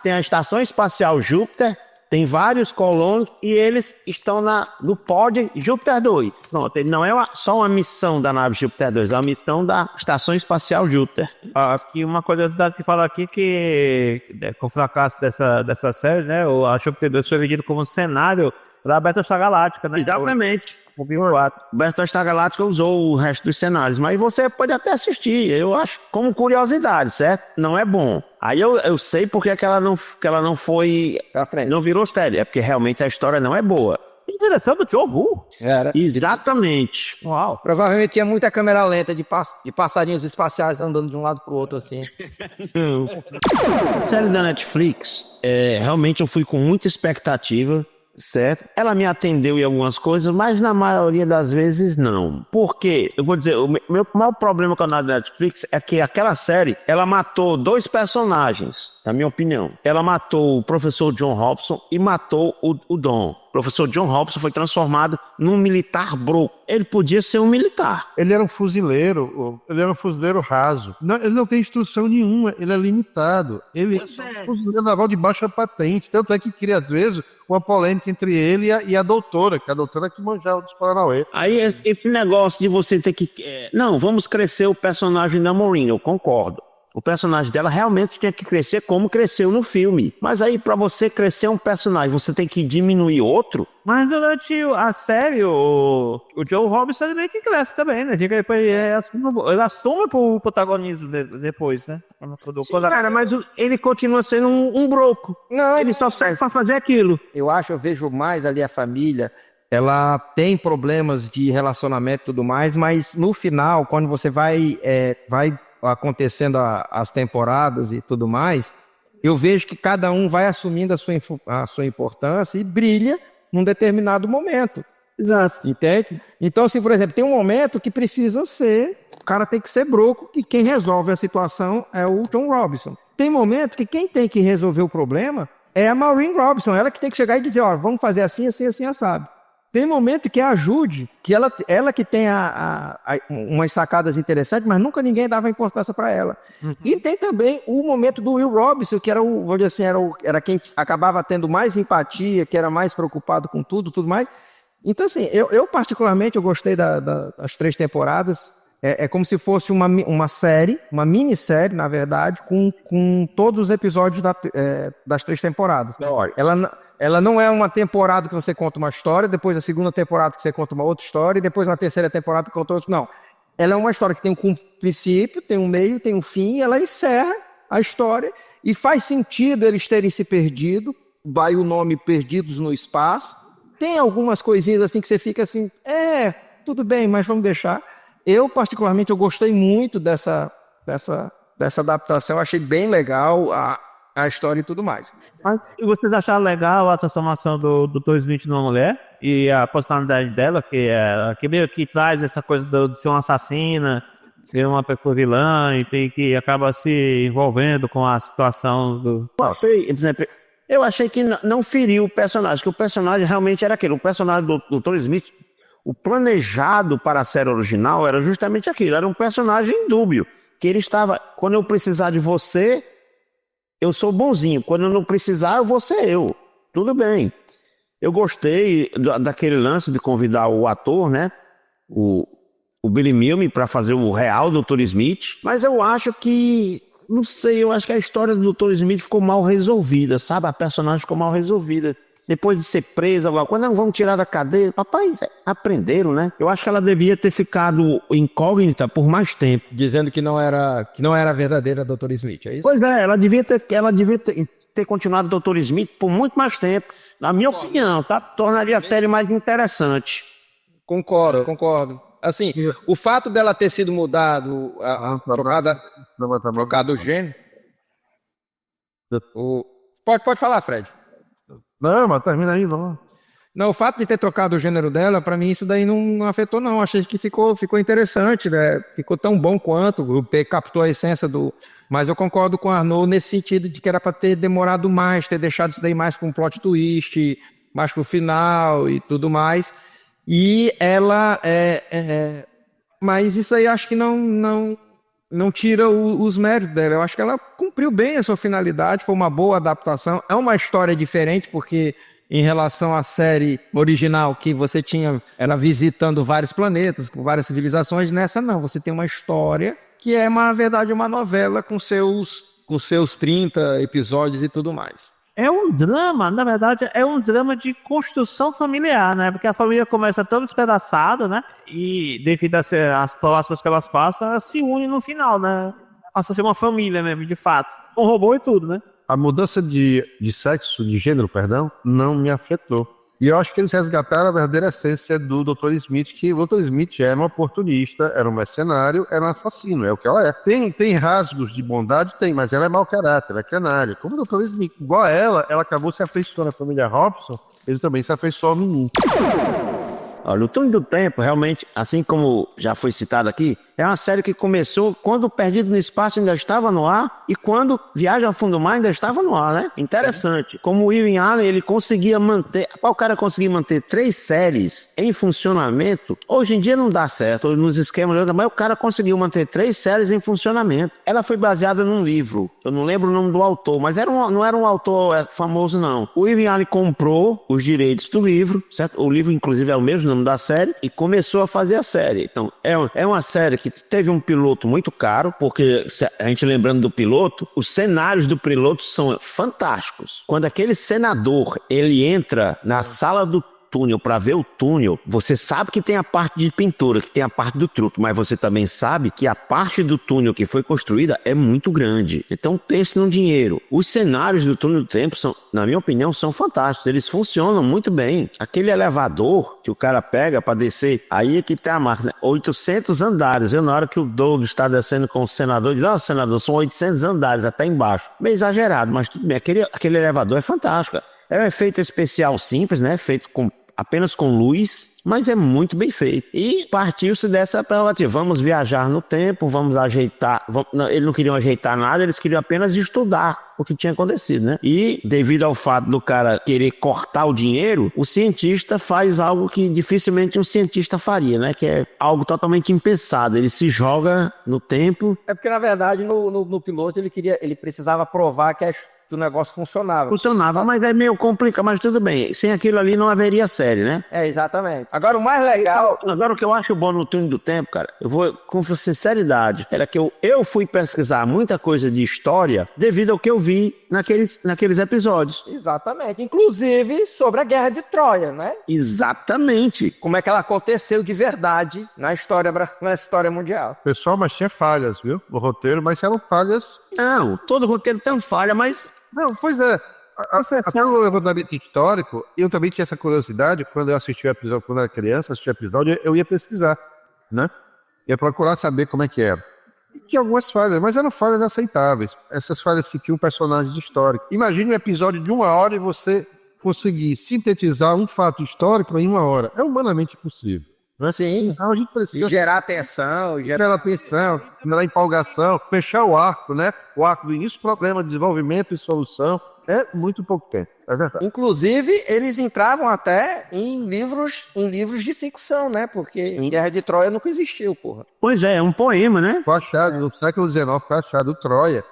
tem a Estação Espacial Júpiter, tem vários colonos e eles estão no pod Júpiter 2. Pronto, ele não é só uma missão da nave Júpiter 2, é uma missão da Estação Espacial Júpiter. Aqui uma curiosidade que fala aqui que com o fracasso dessa série, né, a Júpiter 2 foi vendido como cenário da Battlestar Galáctica, né? Exatamente. O B4. Battlestar Galáctica usou o resto dos cenários, mas você pode até assistir, eu acho, como curiosidade, certo? Não é bom. Aí eu sei porque que ela não foi, Pra frente. não virou série, é porque realmente a história não é boa. Interessante do jogo. Era. Exatamente. Uau. Provavelmente tinha muita câmera lenta de passarinhos espaciais andando de um lado pro outro assim. A série da Netflix, realmente eu fui com muita expectativa, certo? Ela me atendeu em algumas coisas, mas na maioria das vezes não. Por quê? Eu vou dizer, o meu maior problema com a Netflix é que aquela série, ela matou 2 personagens, na minha opinião. Ela matou o professor John Robson e matou o Don. O professor John Robson foi transformado num militar broco. Ele podia ser um militar. Ele era um fuzileiro raso. Ele não tem instrução nenhuma, ele é limitado. Ele é um fuzileiro naval de baixa patente. Tanto é que cria, às vezes, uma polêmica entre ele e a doutora, que a doutora que manjava dos Paranauê. Aí esse negócio de você ter que... Não, vamos crescer o personagem da Maureen, eu concordo. O personagem dela realmente tinha que crescer como cresceu no filme. Mas aí, pra você crescer um personagem, você tem que diminuir outro? Mas durante a série, o Joe Robson ele meio que cresce também, né? Depois ele assume o protagonismo depois, né? Cara, mas ele continua sendo um broco. Não, Ele só serve pra fazer aquilo. eu vejo mais ali a família. Ela tem problemas de relacionamento e tudo mais, mas no final, quando você vai acontecendo as temporadas e tudo mais, eu vejo que cada um vai assumindo a sua importância e brilha num determinado momento. Exato. Entende? Então, assim, por exemplo, tem um momento que precisa ser, o cara tem que ser broco, que quem resolve a situação é o John Robinson. Tem momento que quem tem que resolver o problema é a Maureen Robinson, ela que tem que chegar e dizer, ó, vamos fazer assim, assim, assim, assado. Tem momento que ajude, que ela que tem umas sacadas interessantes, mas nunca ninguém dava importância para ela. Uhum. E tem também o momento do Will Robinson, que era vou dizer assim, era quem acabava tendo mais empatia, que era mais preocupado com tudo mais. Então, assim, eu particularmente eu gostei das 3 temporadas. É como se fosse uma série, uma minissérie, na verdade, com todos os episódios das 3 temporadas. Ela não é uma temporada que você conta uma história, depois a segunda temporada que você conta uma outra história, e depois na terceira temporada que conta outra. Não. Ela é uma história que tem um princípio, tem um meio, tem um fim, e ela encerra a história, e faz sentido eles terem se perdido, vai o nome Perdidos no Espaço. Tem algumas coisinhas assim que você fica assim, tudo bem, mas vamos deixar. Eu, particularmente, eu gostei muito dessa adaptação, achei bem legal a história e tudo mais. Mas vocês acharam legal a transformação do Dr. Smith numa mulher? E a personalidade dela, que meio que traz essa coisa de ser uma assassina, ser uma pessoa vilã, e que acaba se envolvendo com a situação do... Eu achei que não feriu o personagem, que o personagem realmente era aquele. O personagem do Dr. Smith, o planejado para a série original era justamente aquilo. Era um personagem dúbio, que ele estava, quando eu precisar de você, eu sou bonzinho. Quando eu não precisar, eu vou ser eu. Tudo bem. Eu gostei daquele lance de convidar o ator, né? O Billy Milne para fazer o real Dr. Smith. Mas eu acho que... Não sei, eu acho que a história do Dr. Smith ficou mal resolvida, sabe? A personagem ficou mal resolvida. Depois de ser presa, quando não vamos tirar da cadeia, papai, aprenderam, né? Eu acho que ela devia ter ficado incógnita por mais tempo. Dizendo que não era a verdadeira Dr. Smith, é isso? Pois é, ela devia ter continuado Dr. Smith por muito mais tempo. Na minha opinião, tá? Tornaria a série mais interessante. Concordo. Assim, o fato dela ter sido trocado o gênero. Pode falar, Fred. Não, mas termina aí, não. Não, o fato de ter trocado o gênero dela, pra mim isso daí não afetou, não. Achei que ficou interessante, né? Ficou tão bom quanto, captou a essência do... Mas eu concordo com o Arnaud nesse sentido de que era pra ter demorado mais, ter deixado isso daí mais pra um plot twist, mais pro final e tudo mais. E ela... Mas isso aí acho que não tira os méritos dela. Eu acho que ela cumpriu bem a sua finalidade, foi uma boa adaptação. É uma história diferente, porque em relação à série original, que você tinha ela visitando vários planetas, com várias civilizações, nessa não. Você tem uma história que é, na verdade, uma novela com seus 30 episódios e tudo mais. É um drama, na verdade, é um drama de construção familiar, né? Porque a família começa toda despedaçada, né? E devido às provações que elas passam, elas se unem no final, né? Passa a ser uma família mesmo, de fato. Com robô e tudo, né? A mudança de sexo, de gênero, perdão, não me afetou. E eu acho que eles resgataram a verdadeira essência do Dr. Smith, que o Dr. Smith era um oportunista, era um mercenário, era um assassino, é o que ela é. Tem rasgos de bondade? Tem, mas ela é mau caráter, ela é canalha. Como o Dr. Smith, igual a ela acabou se afeiçoando à família Robson, ele também se afeiçoou ao menino. Olha, o Túnel do Tempo, realmente, assim como já foi citado aqui, é uma série que começou quando Perdido no Espaço ainda estava no ar e quando Viagem ao Fundo do Mar ainda estava no ar, né? Interessante. Como o Irving Allen, ele conseguia manter... Para o cara conseguir manter 3 séries em funcionamento, hoje em dia não dá certo, nos esquemas, mas o cara conseguiu manter 3 séries em funcionamento. Ela foi baseada num livro, eu não lembro o nome do autor, mas não era um autor famoso, não. O Irving Allen comprou os direitos do livro, certo? O livro, inclusive, é o mesmo nome da série, e começou a fazer a série. Então, é uma série que teve um piloto muito caro, porque a gente lembrando do piloto, os cenários do piloto são fantásticos. Quando aquele senador, ele entra na sala do túnel para ver o túnel, você sabe que tem a parte de pintura, que tem a parte do truque, mas você também sabe que a parte do túnel que foi construída é muito grande. Então pense no dinheiro. Os cenários do Túnel do Tempo são, na minha opinião, são fantásticos. Eles funcionam muito bem. Aquele elevador que o cara pega para descer, aí é que tem a máquina, 800 andares. Eu, na hora que o Doug está descendo com o senador, diz: "Não, senador, são 800 andares até embaixo." Meio exagerado, mas tudo bem. Aquele elevador é fantástico. É um efeito especial simples, né? Feito apenas com luz, mas é muito bem feito. E partiu-se dessa prerrogativa. Vamos viajar no tempo, vamos ajeitar. Eles não queriam ajeitar nada, eles queriam apenas estudar o que tinha acontecido, né? E devido ao fato do cara querer cortar o dinheiro, o cientista faz algo que dificilmente um cientista faria, né? Que é algo totalmente impensado. Ele se joga no tempo. É porque, na verdade, no piloto ele precisava provar que o negócio funcionava. Funcionava, mas é meio complicado, mas tudo bem. Sem aquilo ali não haveria série, né? É, exatamente. Agora, o mais legal... Agora, o que eu acho bom no Túnel do Tempo, cara, eu vou com sinceridade, era que eu fui pesquisar muita coisa de história devido ao que eu vi naqueles episódios. Exatamente. Inclusive sobre a Guerra de Troia, né? Exatamente. Como é que ela aconteceu de verdade na história mundial. Pessoal, mas tinha falhas, viu? No roteiro, mas eram falhas... Não, todo roteiro tem falha, mas... Não, pois é. Até o levantamento histórico, eu também tinha essa curiosidade, quando eu assisti o episódio, quando eu era criança, assisti o episódio, eu ia pesquisar, né? Ia procurar saber como é que era. E tinha algumas falhas, mas eram falhas aceitáveis. Essas falhas que tinham personagens históricos. Imagine um episódio de 1 hora e você conseguir sintetizar um fato histórico em 1 hora. É humanamente impossível. Sim. A gente precisa gerar atenção, gerar empolgação, fechar o arco, né? O arco do início, problema, desenvolvimento e solução. É muito pouco tempo, é verdade. Inclusive, eles entravam até em livros de ficção, né? Porque em Guerra de Troia nunca existiu, porra. Pois é um poema, né? Foi achado, no século XIX, foi achado Troia.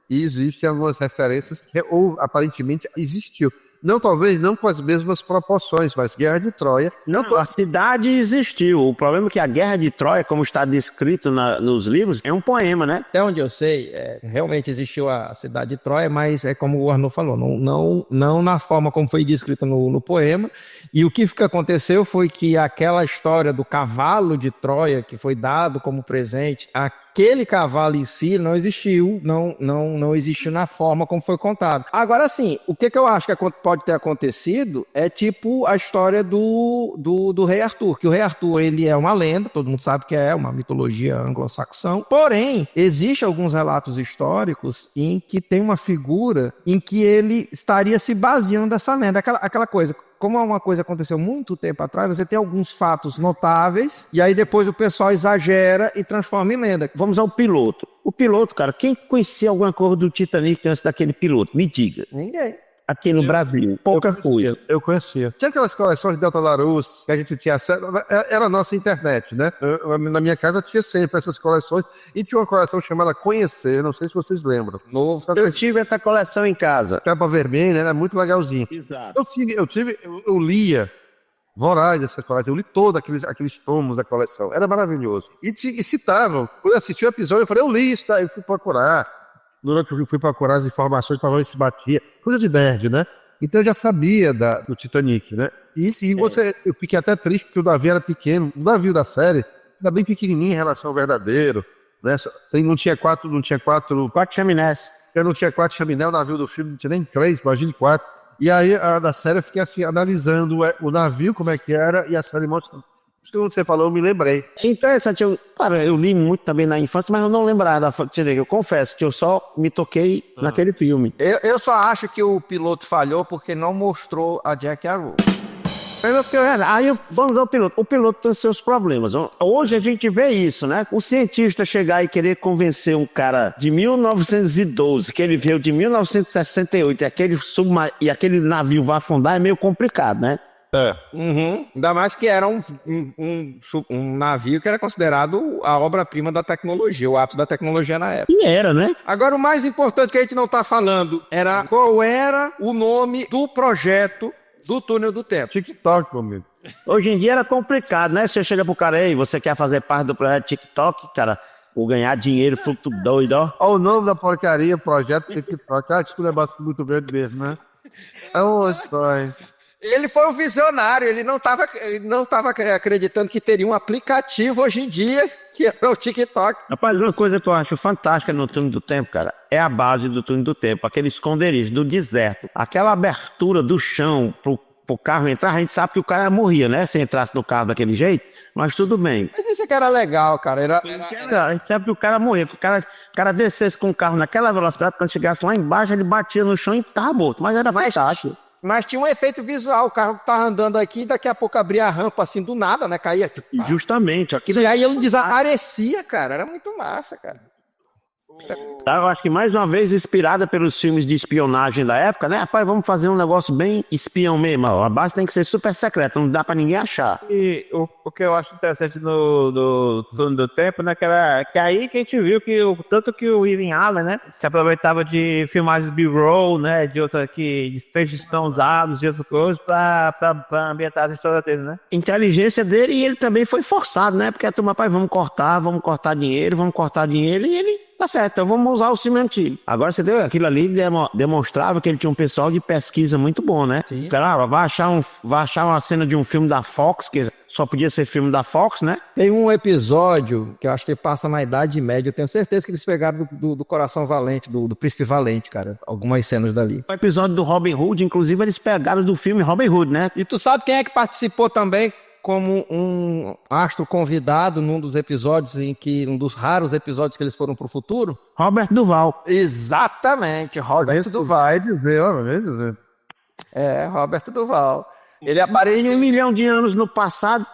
E existem algumas referências que, ou aparentemente existiu. Não, talvez não com as mesmas proporções, mas Guerra de Troia. Não, a cidade existiu. O problema é que a Guerra de Troia, como está descrito nos livros, é um poema, né? Até onde eu sei, realmente existiu a cidade de Troia, mas é como o Arnaud falou, não na forma como foi descrita no poema. E o que aconteceu foi que aquela história do cavalo de Troia, que foi dado como presente, aquele cavalo em si não existiu, não existiu na forma como foi contado. Agora, sim, o que eu acho que pode ter acontecido é tipo a história do Rei Arthur, que o Rei Arthur, ele é uma lenda, todo mundo sabe que é uma mitologia anglo-saxã, porém, existem alguns relatos históricos em que tem uma figura em que ele estaria se baseando dessa lenda, aquela coisa. Como uma coisa aconteceu muito tempo atrás, você tem alguns fatos notáveis, e aí depois o pessoal exagera e transforma em lenda. Vamos ao piloto. O piloto, cara, quem conhecia alguma coisa do Titanic antes daquele piloto? Me diga. Ninguém. Aqui no Brasil, pouca coisa. Eu conhecia. Tinha aquelas coleções de Delta Larousse que a gente tinha acesso. Era a nossa internet, né? Na minha casa tinha sempre essas coleções. E tinha uma coleção chamada Conhecer, não sei se vocês lembram. Eu tive essa coleção em casa. Capa vermelha, era muito legalzinho. Exato. Eu lia voraz dessa coleção. Eu li todos aqueles tomos da coleção. Era maravilhoso. E citavam. Quando eu assisti o episódio, eu falei, eu li isso, tá? Eu fui procurar. Durante eu fui procurar as informações para ver se batia. Coisa de nerd, né? Então eu já sabia do Titanic, né? Eu fiquei até triste porque o navio era pequeno. O navio da série era bem pequenininho em relação ao verdadeiro, né? Não tinha quatro chaminés. Eu não tinha 4 chaminés, o navio do filme não tinha nem 3, imagine 4. E aí, da série, eu fiquei assim, analisando o navio, como é que era, e a série mostrando. Quando você falou, eu me lembrei. Interessante, eu li muito também na infância, mas eu não lembrava. Eu confesso que eu só me toquei naquele filme. Eu só acho que o piloto falhou porque não mostrou a Jack e a Rose. Aí vamos ao piloto. O piloto tem seus problemas. Hoje a gente vê isso, né? O cientista chegar e querer convencer um cara de 1912, que ele veio de 1968, e aquele navio vai afundar, é meio complicado, né? Uhum. Ainda mais que era um navio que era considerado a obra-prima da tecnologia, o ápice da tecnologia na época. E era, né? Agora, o mais importante que a gente não está falando era qual era o nome do projeto do túnel do tempo. TikTok, meu amigo. Hoje em dia era complicado, né? Você chega pro cara aí, você quer fazer parte do projeto TikTok, cara, ou ganhar dinheiro, fruto doido, ó. Olha o nome da porcaria, projeto TikTok. Acho que o negócio é muito grande mesmo, né? É uma história. Ele foi um visionário, ele não estava acreditando que teria um aplicativo hoje em dia, que era o TikTok. Rapaz, uma coisa que eu acho fantástica no túnel do tempo, cara, é a base do túnel do tempo, aquele esconderijo do deserto, aquela abertura do chão pro carro entrar, a gente sabe que o cara morria, né, se entrasse no carro daquele jeito, mas tudo bem. Mas isso que era legal, cara. A gente sabe que o cara morria, que o cara descesse com o carro naquela velocidade, quando chegasse lá embaixo, ele batia no chão e tava morto, mas era fantástico. Mas tinha um efeito visual, o carro tava andando aqui e daqui a pouco abria a rampa assim do nada, né? Caía. Tipo, justamente. E aí ele desaparecia, cara. Era muito massa, cara. Eu acho que mais uma vez inspirada pelos filmes de espionagem da época, né? Rapaz, vamos fazer um negócio bem espião mesmo. A base tem que ser super secreta, não dá pra ninguém achar. E o que eu acho interessante no Túnel do Tempo, né? Que é aí que a gente viu que tanto que o Irving Allen, né? Se aproveitava de filmagens B-roll, né? De trechos que estão usados, de outras coisas, pra ambientar a história dele, né? Inteligência dele, e ele também foi forçado, né? Porque a turma, rapaz, vamos cortar dinheiro, e ele... Tá certo, então vamos usar o filme antigo. Agora você deu aquilo ali, demonstrava que ele tinha um pessoal de pesquisa muito bom, né? Sim. Claro, vai achar uma cena de um filme da Fox, que só podia ser filme da Fox, né? Tem um episódio que eu acho que passa na Idade Média, eu tenho certeza que eles pegaram do Coração Valente, do Príncipe Valente, cara, algumas cenas dali. O episódio do Robin Hood, inclusive, eles pegaram do filme Robin Hood, né? E tu sabe quem é que participou também como um astro convidado num dos episódios um dos raros episódios que eles foram pro futuro? Robert Duval. Exatamente, Robert Duval. Vai dizer, Roberto Duval. Ele apareceu Em 1 milhão de anos no passado,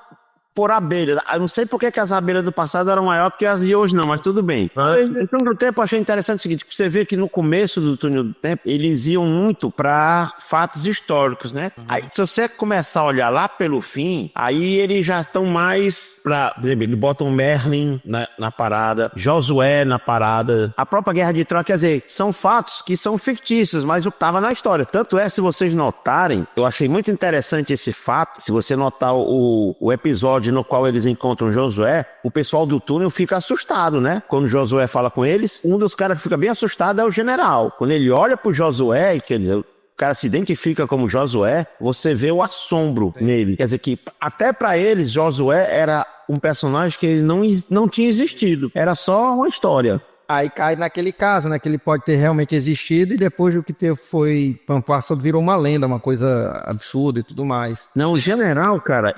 por abelhas. Eu não sei por que as abelhas do passado eram maiores do que as de hoje, não, mas tudo bem. No Túnel do Tempo, eu achei interessante o seguinte, que você vê que no começo do Túnel do Tempo, eles iam muito para fatos históricos, né? Aí, se você começar a olhar lá pelo fim, aí eles já estão mais pra... Eles botam Merlin na parada, Josué na parada, a própria Guerra de Troia, quer dizer, são fatos que são fictícios, mas o que estava na história. Tanto é, se vocês notarem, eu achei muito interessante esse fato, se você notar o episódio no qual eles encontram Josué, o pessoal do túnel fica assustado, né? Quando Josué fala com eles, um dos caras que fica bem assustado é o general. Quando ele olha pro Josué, quer dizer, o cara se identifica como Josué, você vê o assombro nele. Quer dizer que até para eles, Josué era um personagem que ele não tinha existido. Era só uma história. Aí cai naquele caso, né? Que ele pode ter realmente existido e depois o que foi passado virou uma lenda, uma coisa absurda e tudo mais. Não, o general, cara,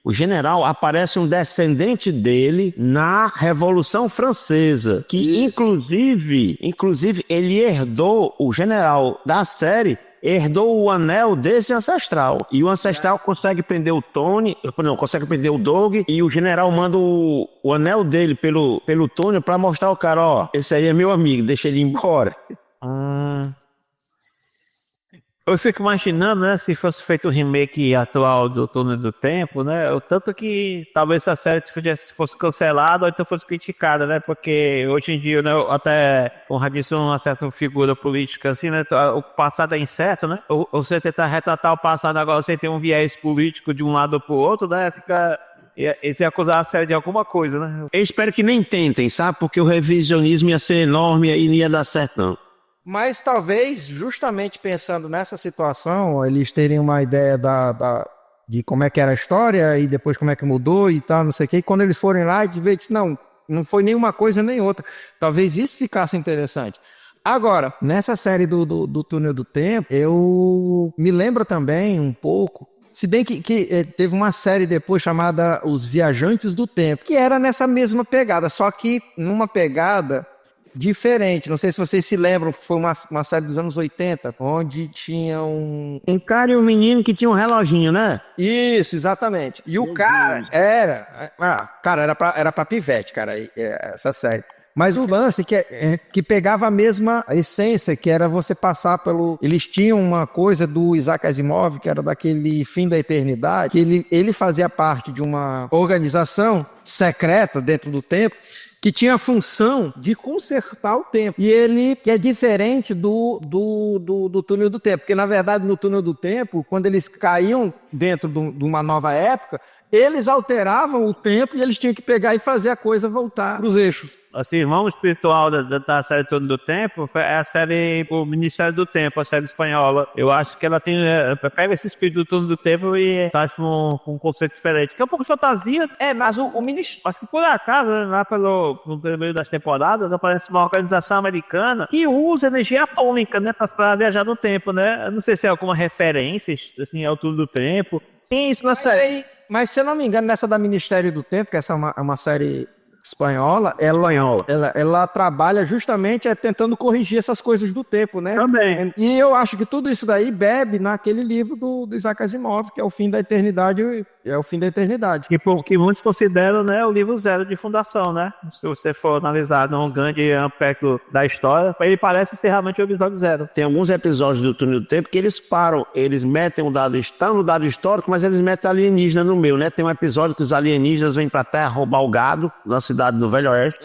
o general aparece um descendente dele na Revolução Francesa, que inclusive ele herdou, o general da série herdou o anel desse ancestral. E o ancestral consegue prender o Tony, não, consegue prender o Doug, e o general manda o anel dele pelo Tony pra mostrar ao cara, ó, esse aí é meu amigo, deixa ele ir embora. Eu fico imaginando, né, se fosse feito um remake atual do Túnel do Tempo, né, o tanto que talvez essa série fosse cancelada ou então fosse criticada, né, porque hoje em dia, né, até com uma certa figura política assim, né, o passado é incerto, né, você tentar retratar o passado agora sem ter um viés político de um lado pro outro, né, eles iam acusar a série de alguma coisa, né. Eu espero que nem tentem, sabe, porque o revisionismo ia ser enorme e não ia dar certo, não. Mas talvez, justamente pensando nessa situação, eles terem uma ideia de como é que era a história e depois como é que mudou e tal, não sei o quê. E quando eles forem lá e ver, não foi nenhuma coisa nem outra. Talvez isso ficasse interessante. Agora, nessa série do Túnel do Tempo, eu me lembro também um pouco, se bem que teve uma série depois chamada Os Viajantes do Tempo, que era nessa mesma pegada, só que numa pegada diferente. Não sei se vocês se lembram, foi uma série dos anos 80, onde tinha um cara e um menino que tinha um reloginho, né? Isso, exatamente. E o cara era pra pivete, cara, essa série. Mas o lance que pegava a mesma essência, que era você passar pelo... Eles tinham uma coisa do Isaac Asimov, que era daquele Fim da Eternidade, que ele fazia parte de uma organização secreta dentro do tempo, que tinha a função de consertar o tempo. E ele, que é diferente do Túnel do Tempo, porque na verdade no Túnel do Tempo, quando eles caíam dentro de uma nova época, eles alteravam o tempo e eles tinham que pegar e fazer a coisa voltar para os eixos. Assim, irmão espiritual da série Túnel do Tempo é a série O Ministério do Tempo, a série espanhola. Eu acho que ela pega esse espírito do Túnel do Tempo e traz com um conceito diferente, que é um pouco de fantasia. Mas o Ministério... Acho que por acaso, lá no primeiro das temporadas, aparece uma organização americana que usa energia atômica, né, para viajar no tempo, né? Eu não sei se é alguma referência, assim, ao Túnel do Tempo. Tem isso na série. Mas se eu não me engano, nessa da Ministério do Tempo, que essa é uma série espanhola, ela trabalha justamente tentando corrigir essas coisas do tempo, né? Também. E eu acho que tudo isso daí bebe naquele livro do Isaac Asimov, que é O Fim da Eternidade, Que muitos consideram, né, o livro zero de fundação, né? Se você for analisar num grande aspecto da história, ele parece ser realmente o episódio zero. Tem alguns episódios do Túnel do Tempo que eles param, eles metem estão no dado histórico, mas eles metem alienígena no meio, né? Tem um episódio que os alienígenas vêm pra Terra roubar o gado na cidade do Velho Oeste.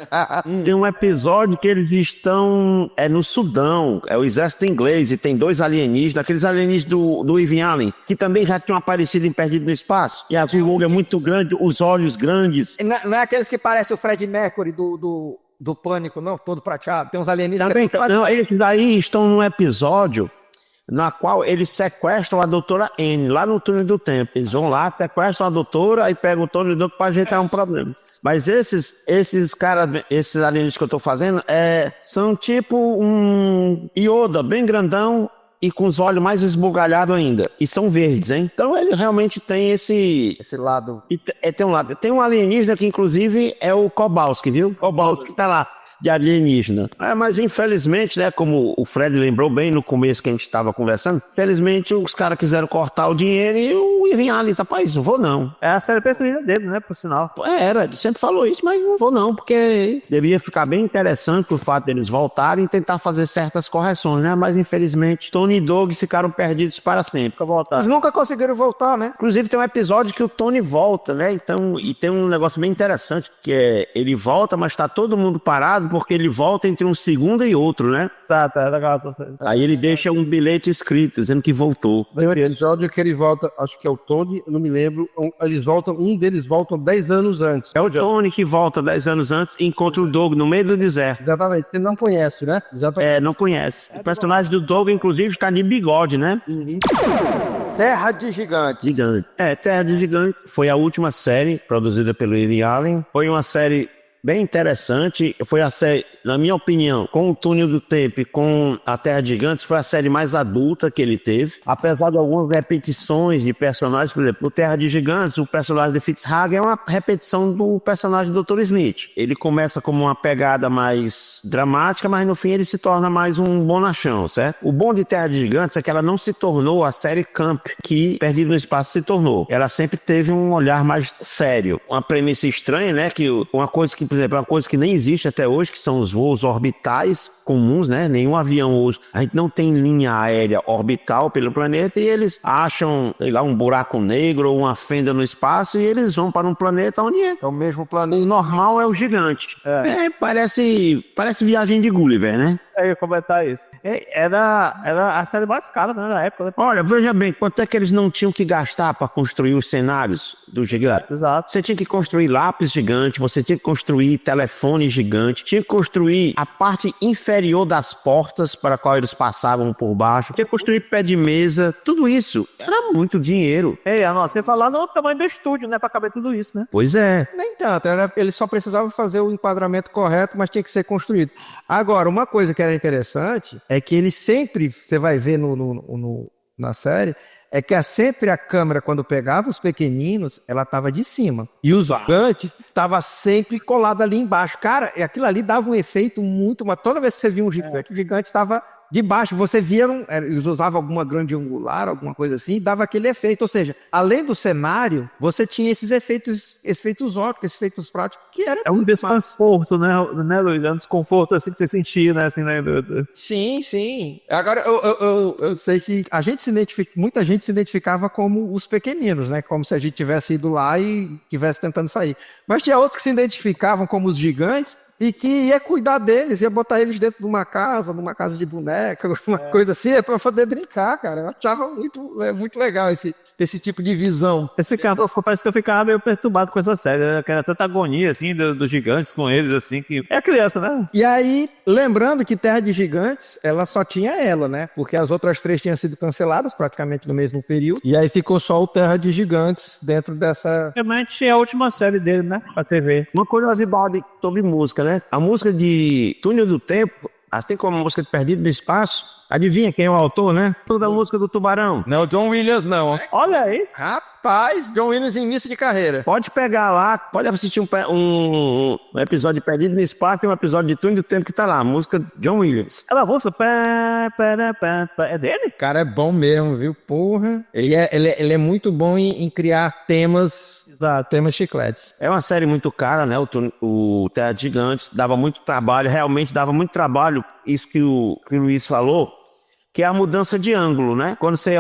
Tem um episódio que eles estão no Sudão, é o exército inglês, e tem 2 alienígenas, aqueles alienígenas do Irving Allen, que também já tinham aparecido em Perdido no Espaço. E a figura é muito grande, os olhos grandes. Não é aqueles que parecem o Fred Mercury do Pânico, não? Todo prateado. Tem uns alienígenas... Também, eles aí estão num episódio na qual eles sequestram a doutora N, lá no Túnel do Tempo. Eles vão lá, sequestram a doutora e pegam o túnel do tempo para ajeitar um problema. Mas esses caras, esses alienígenas que eu tô fazendo, são tipo um Yoda bem grandão e com os olhos mais esbugalhados ainda. E são verdes, hein? Então ele realmente tem esse lado. Tem um lado. Tem um alienígena que inclusive é o Kowalski, viu? Kowalski tá lá, de alienígena. Mas infelizmente, né, como o Fred lembrou bem no começo que a gente estava conversando, infelizmente os caras quiseram cortar o dinheiro e o o Irving Allen, rapaz, não vou não. É a série preferida dele, né, por sinal. Era, ele sempre falou isso, mas não vou não, porque devia ficar bem interessante o fato deles voltarem e tentar fazer certas correções, né? Mas infelizmente, Tony e Doug ficaram perdidos para sempre. Nunca voltar. Eles nunca conseguiram voltar, né? Inclusive tem um episódio que o Tony volta, né? Então, e tem um negócio bem interessante, que é, ele volta, mas tá todo mundo parado, porque ele volta entre um segundo e outro, né? Exato, é legal essa série. Aí ele deixa um bilhete escrito, dizendo que voltou. Tem um episódio que ele volta, acho que é o Tony, eu não me lembro, um deles voltam 10 anos antes. É o Tony que volta 10 anos antes e encontra o Doug no meio do deserto. Exatamente, você não conhece, né? Exatamente. Não conhece. O personagem do Doug, inclusive, tá de bigode, né? Terra de Gigantes. Gigante. Terra de Gigante foi a última série produzida pelo Irving Allen. Foi uma série bem interessante. Foi a série, na minha opinião, com o Túnel do Tempo e com a Terra de Gigantes, foi a série mais adulta que ele teve. Apesar de algumas repetições de personagens, por exemplo, no Terra de Gigantes, o personagem de Fitzhagen é uma repetição do personagem do Dr. Smith. Ele começa como uma pegada mais dramática, mas no fim ele se torna mais um bonachão, certo? O bom de Terra de Gigantes é que ela não se tornou a série camp que Perdido no Espaço se tornou. Ela sempre teve um olhar mais sério. Uma premissa estranha, né? Que uma coisa que, por exemplo, uma coisa que nem existe até hoje, que são os voos orbitais comuns, né? Nenhum avião hoje. A gente não tem linha aérea orbital pelo planeta e eles acham, sei lá, um buraco negro ou uma fenda no espaço e eles vão para um planeta onde é o mesmo o planeta. normal é o gigante. Parece viagem de Gulliver, né? Eu ia comentar isso. Era a série mais cara, né, na época. Né? Olha, veja bem, quanto é que eles não tinham que gastar para construir os cenários do gigante? Exato. Você tinha que construir lápis gigante, você tinha que construir telefone gigante, tinha que construir a parte inferior das portas para qual eles passavam por baixo, tinha que construir pé de mesa, tudo isso era muito dinheiro. Você falar no tamanho do estúdio, né, pra caber tudo isso, né? Pois é. Nem tanto, eles só precisavam fazer o enquadramento correto, mas tinha que ser construído. Agora, uma coisa que era interessante é que ele sempre, você vai ver na série, é que sempre a câmera, quando pegava os pequeninos, ela estava de cima. E os gigantes estavam sempre colados ali embaixo. Cara, aquilo ali dava um efeito muito... Mas toda vez que você via um gigante, o gigante estava de baixo. Você via, eles usavam alguma grande angular, alguma coisa assim, e dava aquele efeito. Ou seja, além do cenário, você tinha esses efeitos ópticos, esses efeitos práticos, que era... É um desconforto, né, Luiz? É um desconforto assim que você sentia, né? Assim, né? Sim, sim. Agora, eu sei que muita gente se identificava como os pequeninos, né? Como se a gente tivesse ido lá e estivesse tentando sair. Mas tinha outros que se identificavam como os gigantes e que ia cuidar deles, ia botar eles dentro de uma casa de boneca, uma coisa assim, para poder brincar, cara. Eu achava muito legal esse tipo de visão. Esse cara, parece que eu ficava meio perturbado com essa série, né? Aquela tanta agonia, assim, dos gigantes com eles, assim, que... É criança, né? E aí, lembrando que Terra de Gigantes, ela só tinha ela, né? Porque as outras 3 tinham sido canceladas praticamente no mesmo período, e aí ficou só o Terra de Gigantes dentro dessa... Realmente é a última série dele, né? Pra TV. Uma curiosidade sobre música, né? A música de Túnel do Tempo, assim como a música de Perdido no Espaço, adivinha quem é o autor, né? Toda a música do Tubarão. Não, John Williams não. Olha aí. Rapaz, John Williams em início de carreira. Pode pegar lá, pode assistir um episódio de Perdido no Espaço e um episódio de Túnel do Tempo que tá lá, a música John Williams. Ela moça, é dele? O cara é bom mesmo, viu? Porra. Ele é muito bom em criar temas chicletes. É uma série muito cara, né? O Terra de Gigantes dava muito trabalho, realmente dava muito trabalho, isso que o Luiz falou, que é a mudança de ângulo, né? Quando você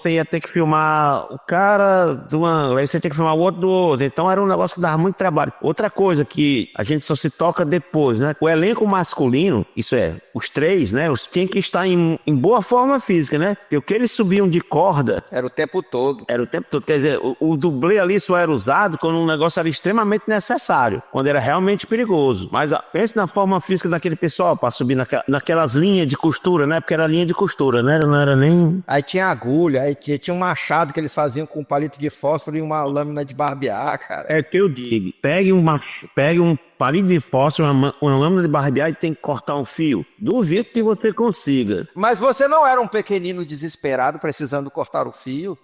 ia ter que filmar o cara de um ângulo, aí você tinha que filmar o outro do outro. Então era um negócio que dava muito trabalho. Outra coisa que a gente só se toca depois, né? O elenco masculino, isso é, os 3, né? Tinham que estar em boa forma física, né? Porque o que eles subiam de corda... Era o tempo todo. Era o tempo todo. Quer dizer, o dublê ali só era usado quando um negócio era extremamente necessário, quando era realmente perigoso. Mas pense na forma física daquele pessoal para subir naquelas linhas de costura, né? Porque era linha de costura. Né? Não era nem... Aí tinha agulha, aí tinha um machado que eles faziam com um palito de fósforo e uma lâmina de barbear, cara. É que eu digo, pegue um palito de fósforo, uma lâmina de barbear e tem que cortar um fio. Duvido que você consiga. Mas você não era um pequenino desesperado precisando cortar o fio?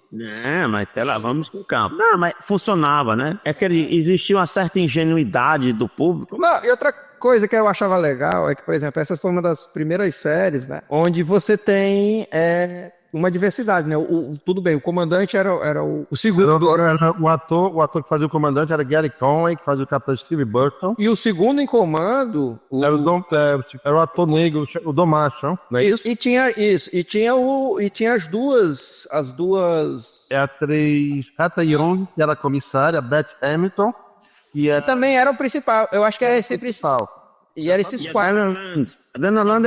Mas até lá, vamos com calma. Não, mas funcionava, né? É que existia uma certa ingenuidade do público. Não, e outra coisa que eu achava legal é que, por exemplo, essa foi uma das primeiras séries, né? Onde você tem uma diversidade, né? Tudo bem, o comandante era o segundo. O ator que fazia o comandante era Gary Conway, que fazia o capitão Steve Burton. E o segundo em comando. Era o ator negro, o Don Marshall. Não é isso? E tinha as duas. É a atriz Rata Young, que era a comissária, Beth Hamilton. E Também era o principal. Eu acho que era esse principal. E era esses quatro. A Dana Land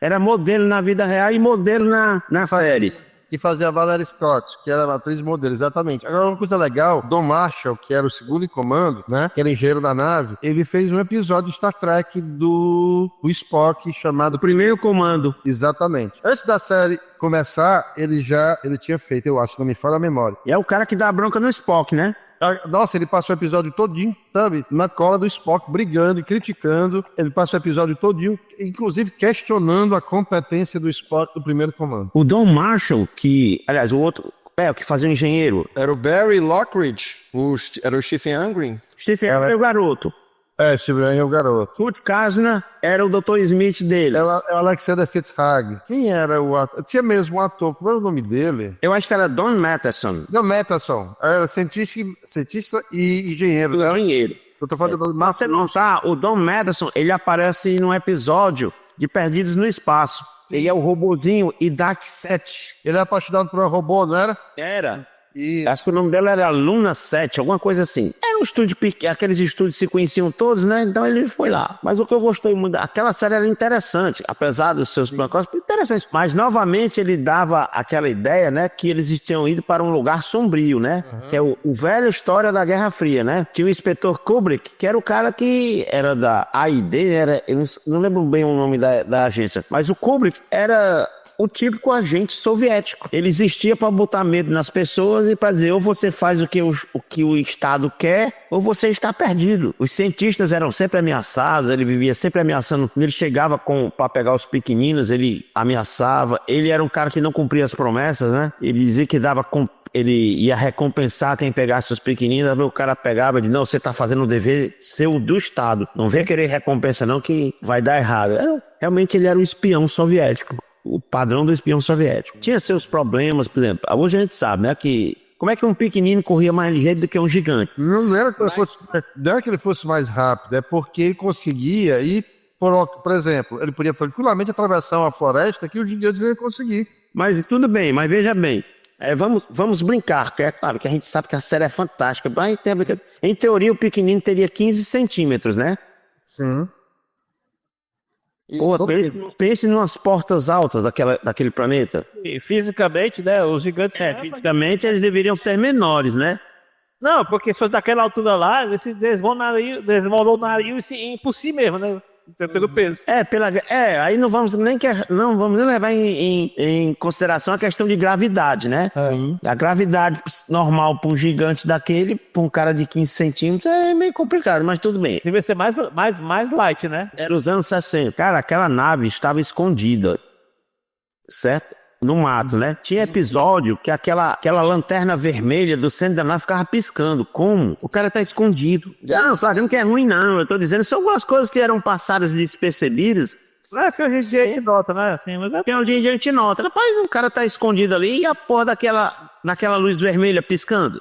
era modelo na vida real e modelo na séries. que fazia a Valerie Scott, que era a atriz modelo, exatamente. Agora, uma coisa legal, Don Marshall, que era o segundo em comando, né, que era engenheiro da nave, ele fez um episódio de Star Trek do Spock chamado Primeiro Comando. Exatamente. Antes da série começar, ele tinha feito, eu acho, se não me falha a memória. E é o cara que dá a bronca no Spock, né? Nossa, ele passou o episódio todinho, sabe, na cola do Spock, brigando e criticando. Ele passa o episódio todinho, inclusive questionando a competência do Spock do primeiro comando. O Don Marshall, que, aliás, o outro, o que fazia o engenheiro. Era o Barry Lockridge, era o Stephen Angry. Stephen era o garoto. Stephen é o garoto. Kurt Kasner era o Dr. Smith dele. É o Alexander Fitzhugh. Quem era o ator? Tinha mesmo um ator, qual era o nome dele? Eu acho que era Don Matheson. Don Matheson. Era cientista e engenheiro. Era engenheiro. Eu tô falando do Você não sabe, o Don Matheson, ele aparece num episódio de Perdidos no Espaço. Ele é o robozinho e Dark 7. Ele é apaixonado por um robô, não era? Era. Acho que o nome dela era Luna 7, alguma coisa assim. Era um estúdio pequeno, aqueles estúdios se conheciam todos, né? Então ele foi lá. Mas o que eu gostei muito, aquela série era interessante, apesar dos seus planos, interessante. Mas novamente ele dava aquela ideia, né? Que eles tinham ido para um lugar sombrio, né? Que é o velha história da Guerra Fria, né? Tinha o inspetor Kubrick, que era o cara que era da AID, eu não lembro bem o nome da agência. Mas o Kubrick era o típico agente soviético. Ele existia para botar medo nas pessoas e para dizer ou você faz o que o Estado quer ou você está perdido. Os cientistas eram sempre ameaçados, ele vivia sempre ameaçando. Quando ele chegava para pegar os pequeninos, ele ameaçava. Ele era um cara que não cumpria as promessas, né? Ele dizia que ele ia recompensar quem pegasse os pequeninos, aí o cara pegava e dizia, não, você está fazendo o dever seu do Estado. Não vem querer recompensa não que vai dar errado. Realmente ele era um espião soviético. O padrão do espião soviético. Tinha seus problemas, por exemplo. Hoje a gente sabe, né, que como é que um pequenino corria mais ligeiro do que um gigante? Não era que ele fosse mais rápido, é porque ele conseguia ir, por exemplo, ele podia tranquilamente atravessar uma floresta que os gigantes não iam conseguir. Mas tudo bem, mas veja bem, vamos brincar, porque é claro que a gente sabe que a série é fantástica, mas em teoria o pequenino teria 15 centímetros, né? Sim. Pô, pense nas portas altas daquele planeta. E fisicamente, né, os gigantes... Fisicamente eles deveriam ser menores, né? Não, porque se fosse daquela altura lá, eles desmoronariam por si mesmo, né? Pelo peso. Aí não vamos nem levar em consideração a questão de gravidade, né? A gravidade normal para um gigante daquele, para um cara de 15 centímetros, é meio complicado, mas tudo bem. Devia ser mais light, né? Era os anos 60. Cara, aquela nave estava escondida, certo? No mato, né? Tinha episódio que aquela lanterna vermelha do centro da nave ficava piscando. Como? O cara tá escondido. Não, sabe, não que é ruim não. Eu tô dizendo, são algumas coisas que eram passadas despercebidas. É que a gente nota, né? Assim, mas que a gente nota. Rapaz, o cara tá escondido ali e a porra naquela luz vermelha piscando.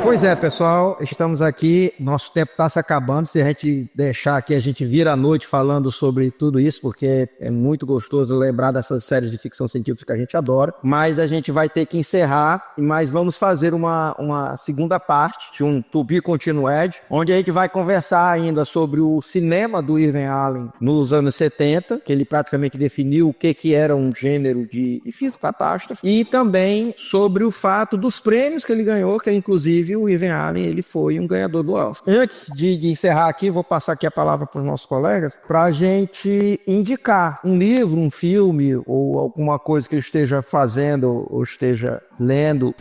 Pois é, pessoal, estamos aqui, nosso tempo está se acabando, se a gente deixar aqui, a gente vira a noite falando sobre tudo isso, porque é muito gostoso lembrar dessas séries de ficção científica que a gente adora, mas a gente vai ter que encerrar, mas vamos fazer uma segunda parte de um To Be Continued, onde a gente vai conversar ainda sobre o cinema do Irving Allen nos anos 70, que ele praticamente definiu o que era um gênero de física-catástrofe, e também sobre o fato dos prêmios que ele ganhou, que inclusive o Irving Allen, ele foi um ganhador do Oscar. Antes de encerrar aqui, vou passar aqui a palavra para os nossos colegas, para a gente indicar um livro, um filme, ou alguma coisa que ele esteja fazendo, ou esteja lendo.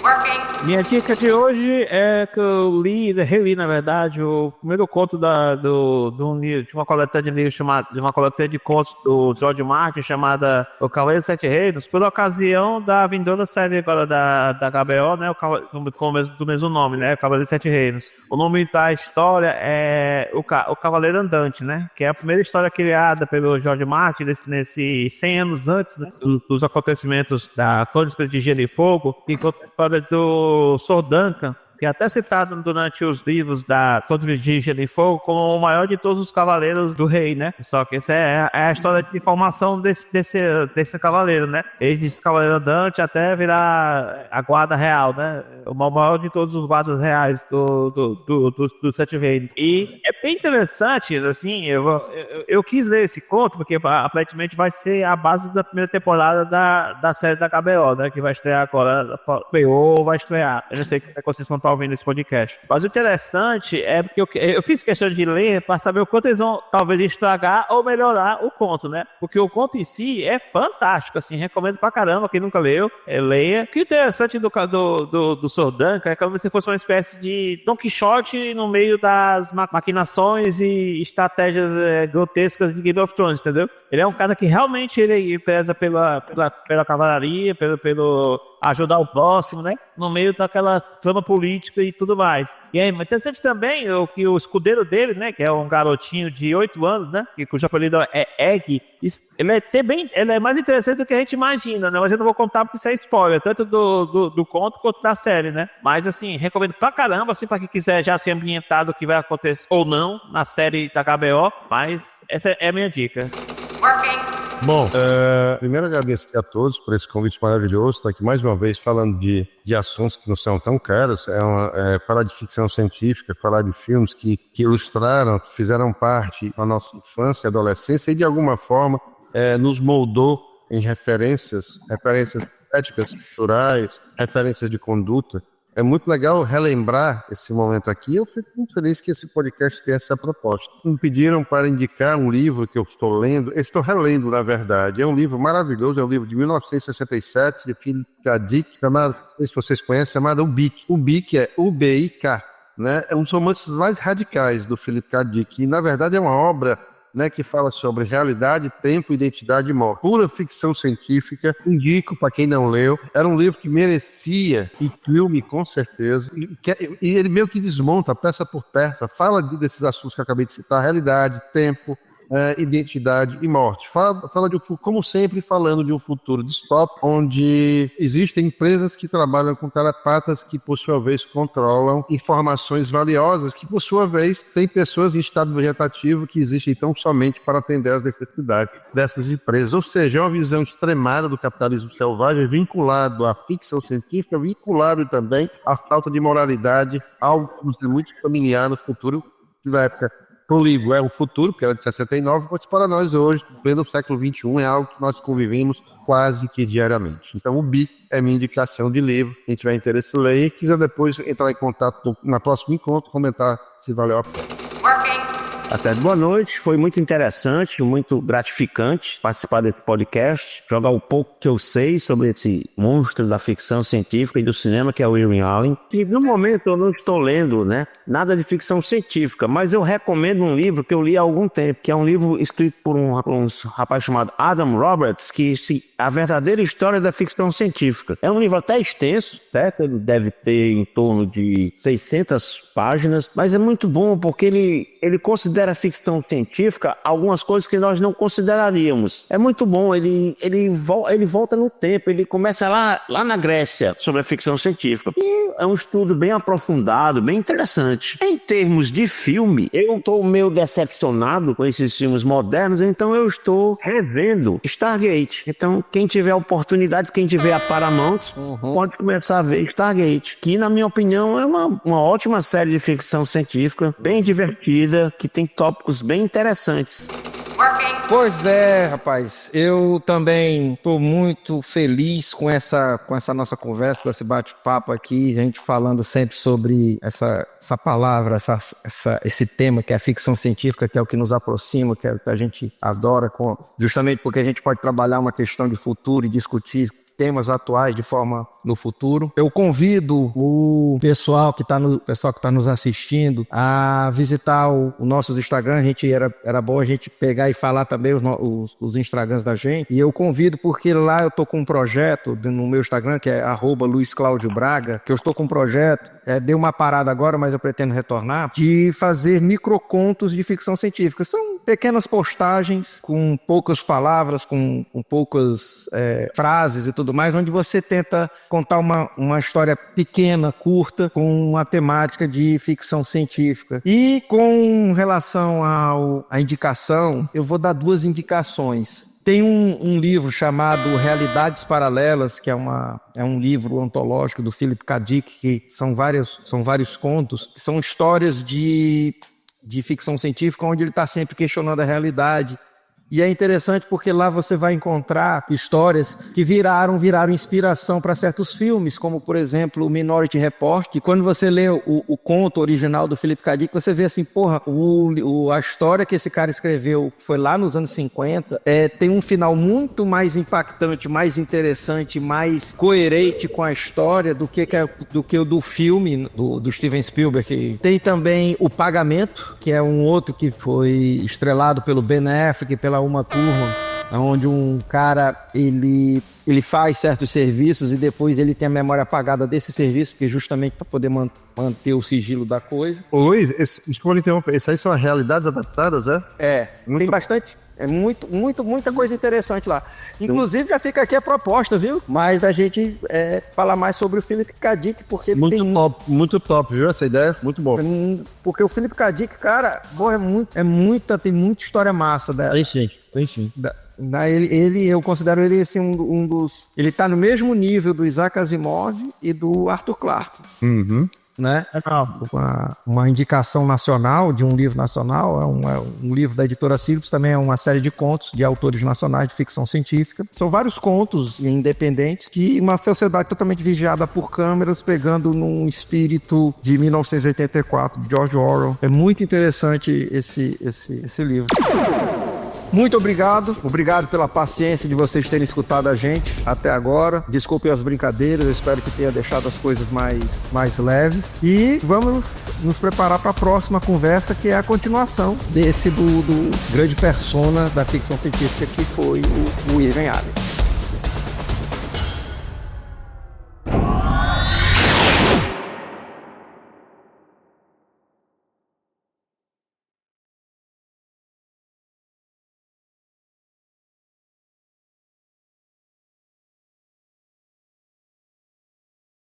Working. Minha dica de hoje é que eu reli, na verdade, o primeiro conto de uma coletânea de livros de uma coletânea de contos do George Martin chamada O Cavaleiro dos Sete Reinos, por ocasião da vindoura série agora da HBO, né, do mesmo nome, né, O Cavaleiro dos Sete Reinos. O nome da história é o Cavaleiro Andante, né, que é a primeira história criada pelo George Martin nesse 100 anos antes, né, dos acontecimentos da Crônica de Gelo e Fogo, e conta a história do Sr. Duncan, que é até citado durante os livros da Crônica de Gelo e Fogo como o maior de todos os cavaleiros do rei, né? Só que essa é a história de formação desse cavaleiro, né? Ele disse cavaleiro andante até virar a guarda real, né? O maior de todos os guardas reais do Sete Reinos. E é bem interessante, assim, eu quis ler esse conto porque aparentemente vai ser a base da primeira temporada da série da HBO, né? Que vai estrear agora, ou vai estrear. Eu não sei como é que vocês estão ouvindo esse podcast. Mas o interessante é porque eu fiz questão de ler para saber o quanto eles vão talvez estragar ou melhorar o conto, né? Porque o conto em si é fantástico, assim, recomendo pra caramba, quem nunca leu, leia. O que é interessante do Sr. Duncan é como se fosse uma espécie de Don Quixote no meio das maquinações e estratégias grotescas de Game of Thrones, entendeu? Ele é um cara que realmente ele preza pela cavalaria, pelo ajudar o próximo, né? No meio daquela trama política e tudo mais. E é interessante também que o escudeiro dele, né? Que é um garotinho de 8 anos, né? Cujo apelido é Egg. Ele é mais interessante do que a gente imagina, né? Mas eu não vou contar porque isso é spoiler, tanto do conto quanto da série, né? Mas, assim, recomendo pra caramba, assim, pra quem quiser já se ambientar do que vai acontecer ou não na série da HBO. Mas essa é a minha dica. Bom, primeiro agradecer a todos por esse convite maravilhoso, estar aqui mais uma vez falando de assuntos que não são tão caros, falar de ficção científica, falar de filmes que ilustraram, que fizeram parte da nossa infância e adolescência e de alguma forma nos moldou em referências éticas, culturais, referências de conduta. É muito legal relembrar esse momento aqui. Eu fico muito feliz que esse podcast tenha essa proposta. Me pediram para indicar um livro que eu estou lendo. Eu estou relendo, na verdade. É um livro maravilhoso. É um livro de 1967, de Philip K. Dick, chamado, não sei se vocês conhecem, chamado Ubik. Ubik é U-B-I-K, né? É um dos romances mais radicais do Philip K. Dick. E, na verdade, é uma obra, né, que fala sobre realidade, tempo, identidade e morte. Pura ficção científica, indico para quem não leu. Era um livro que merecia, e filme com certeza, e ele meio que desmonta peça por peça, fala desses assuntos que eu acabei de citar, realidade, tempo, identidade e morte. Fala de como sempre, falando de um futuro distópico, onde existem empresas que trabalham com telepatas que, por sua vez, controlam informações valiosas, que, por sua vez, tem pessoas em estado vegetativo que existem tão somente para atender às necessidades dessas empresas. Ou seja, é uma visão extremada do capitalismo selvagem, vinculado à ficção científica, vinculado também à falta de moralidade, algo que muito familiar no futuro da época. O livro é o futuro, que era de 69, mas para nós hoje, no pleno século XXI, é algo que nós convivemos quase que diariamente. Então, o BI é minha indicação de livro. Quem tiver interesse, leia. E quiser depois entrar em contato no próximo encontro, comentar se valeu a pena. Tá certo. Boa noite, foi muito interessante, muito gratificante participar desse podcast, jogar o pouco que eu sei sobre esse monstro da ficção científica e do cinema, que é o Irving Allen. E no momento eu não estou lendo, né, nada de ficção científica, mas eu recomendo um livro que eu li há algum tempo, que é um livro escrito por um rapaz chamado Adam Roberts, A Verdadeira História da Ficção Científica. É um livro até extenso, certo? Ele deve ter em torno de 600 páginas, mas é muito bom porque ele considera a ficção científica algumas coisas que nós não consideraríamos. É muito bom, ele volta no tempo, ele começa lá na Grécia sobre a ficção científica. E é um estudo bem aprofundado, bem interessante. Em termos de filme, eu estou meio decepcionado com esses filmes modernos, então eu estou revendo Stargate. Então, quem tiver oportunidade, quem tiver a Paramount, pode começar a ver Stargate, que na minha opinião é uma ótima série de ficção científica, bem divertida, que tem tópicos bem interessantes. Pois é, rapaz, eu também estou muito feliz com essa nossa conversa, com esse bate-papo aqui, a gente falando sempre sobre essa palavra, esse tema que é a ficção científica, que é o que nos aproxima, que é o que a gente adora, justamente porque a gente pode trabalhar uma questão de futuro e discutir temas atuais de forma no futuro. Eu convido o pessoal que está nos assistindo a visitar o nosso Instagram. Era bom a gente pegar e falar também os Instagrams da gente. E eu convido porque lá eu estou com um projeto no meu Instagram, que é @LuizClaudio_Braga, que eu estou com um projeto, deu uma parada agora, mas eu pretendo retornar, de fazer microcontos de ficção científica. São pequenas postagens com poucas palavras, com poucas frases e tudo mais, onde você tenta contar uma história pequena, curta, com uma temática de ficção científica. E com relação à indicação, eu vou dar 2 indicações. Tem um livro chamado Realidades Paralelas, que é um livro antológico do Philip K. Dick, que são vários contos, que são histórias de ficção científica, onde ele está sempre questionando a realidade. E é interessante porque lá você vai encontrar histórias que viraram inspiração para certos filmes, como, por exemplo, o Minority Report. E quando você lê o conto original do Philip K. Dick, você vê assim, porra, a história que esse cara escreveu foi lá nos anos 50, tem um final muito mais impactante, mais interessante, mais coerente com a história do que o do filme do Steven Spielberg. Tem também O Pagamento, que é um outro que foi estrelado pelo Ben Affleck e pela Uma Thurman, onde um cara ele faz certos serviços e depois ele tem a memória apagada desse serviço, porque justamente para poder manter o sigilo da coisa. Ô Luiz, desculpa interromper, essas aí são as realidades adaptadas, é? Tem bastante. É muita coisa interessante lá. Inclusive, já fica aqui a proposta, viu? Mas a gente falar mais sobre o Philip K. Dick, porque ele tem muito top, viu? Essa ideia, muito bom. Porque o Philip K. Dick, cara, tem muita história massa dela. Tem sim. Eu considero ele assim, um dos... Ele tá no mesmo nível do Isaac Asimov e do Arthur Clarke. Uhum. Né? Uma indicação nacional, de um livro nacional, um livro da editora Sirius, também é uma série de contos de autores nacionais de ficção científica. São vários contos independentes que uma sociedade totalmente vigiada por câmeras, pegando num espírito de 1984, de George Orwell. É muito interessante esse livro. Muito obrigado pela paciência de vocês terem escutado a gente até agora. Desculpem as brincadeiras, eu espero que tenha deixado as coisas mais leves. E vamos nos preparar para a próxima conversa, que é a continuação do grande persona da ficção científica, que foi o Irving Allen.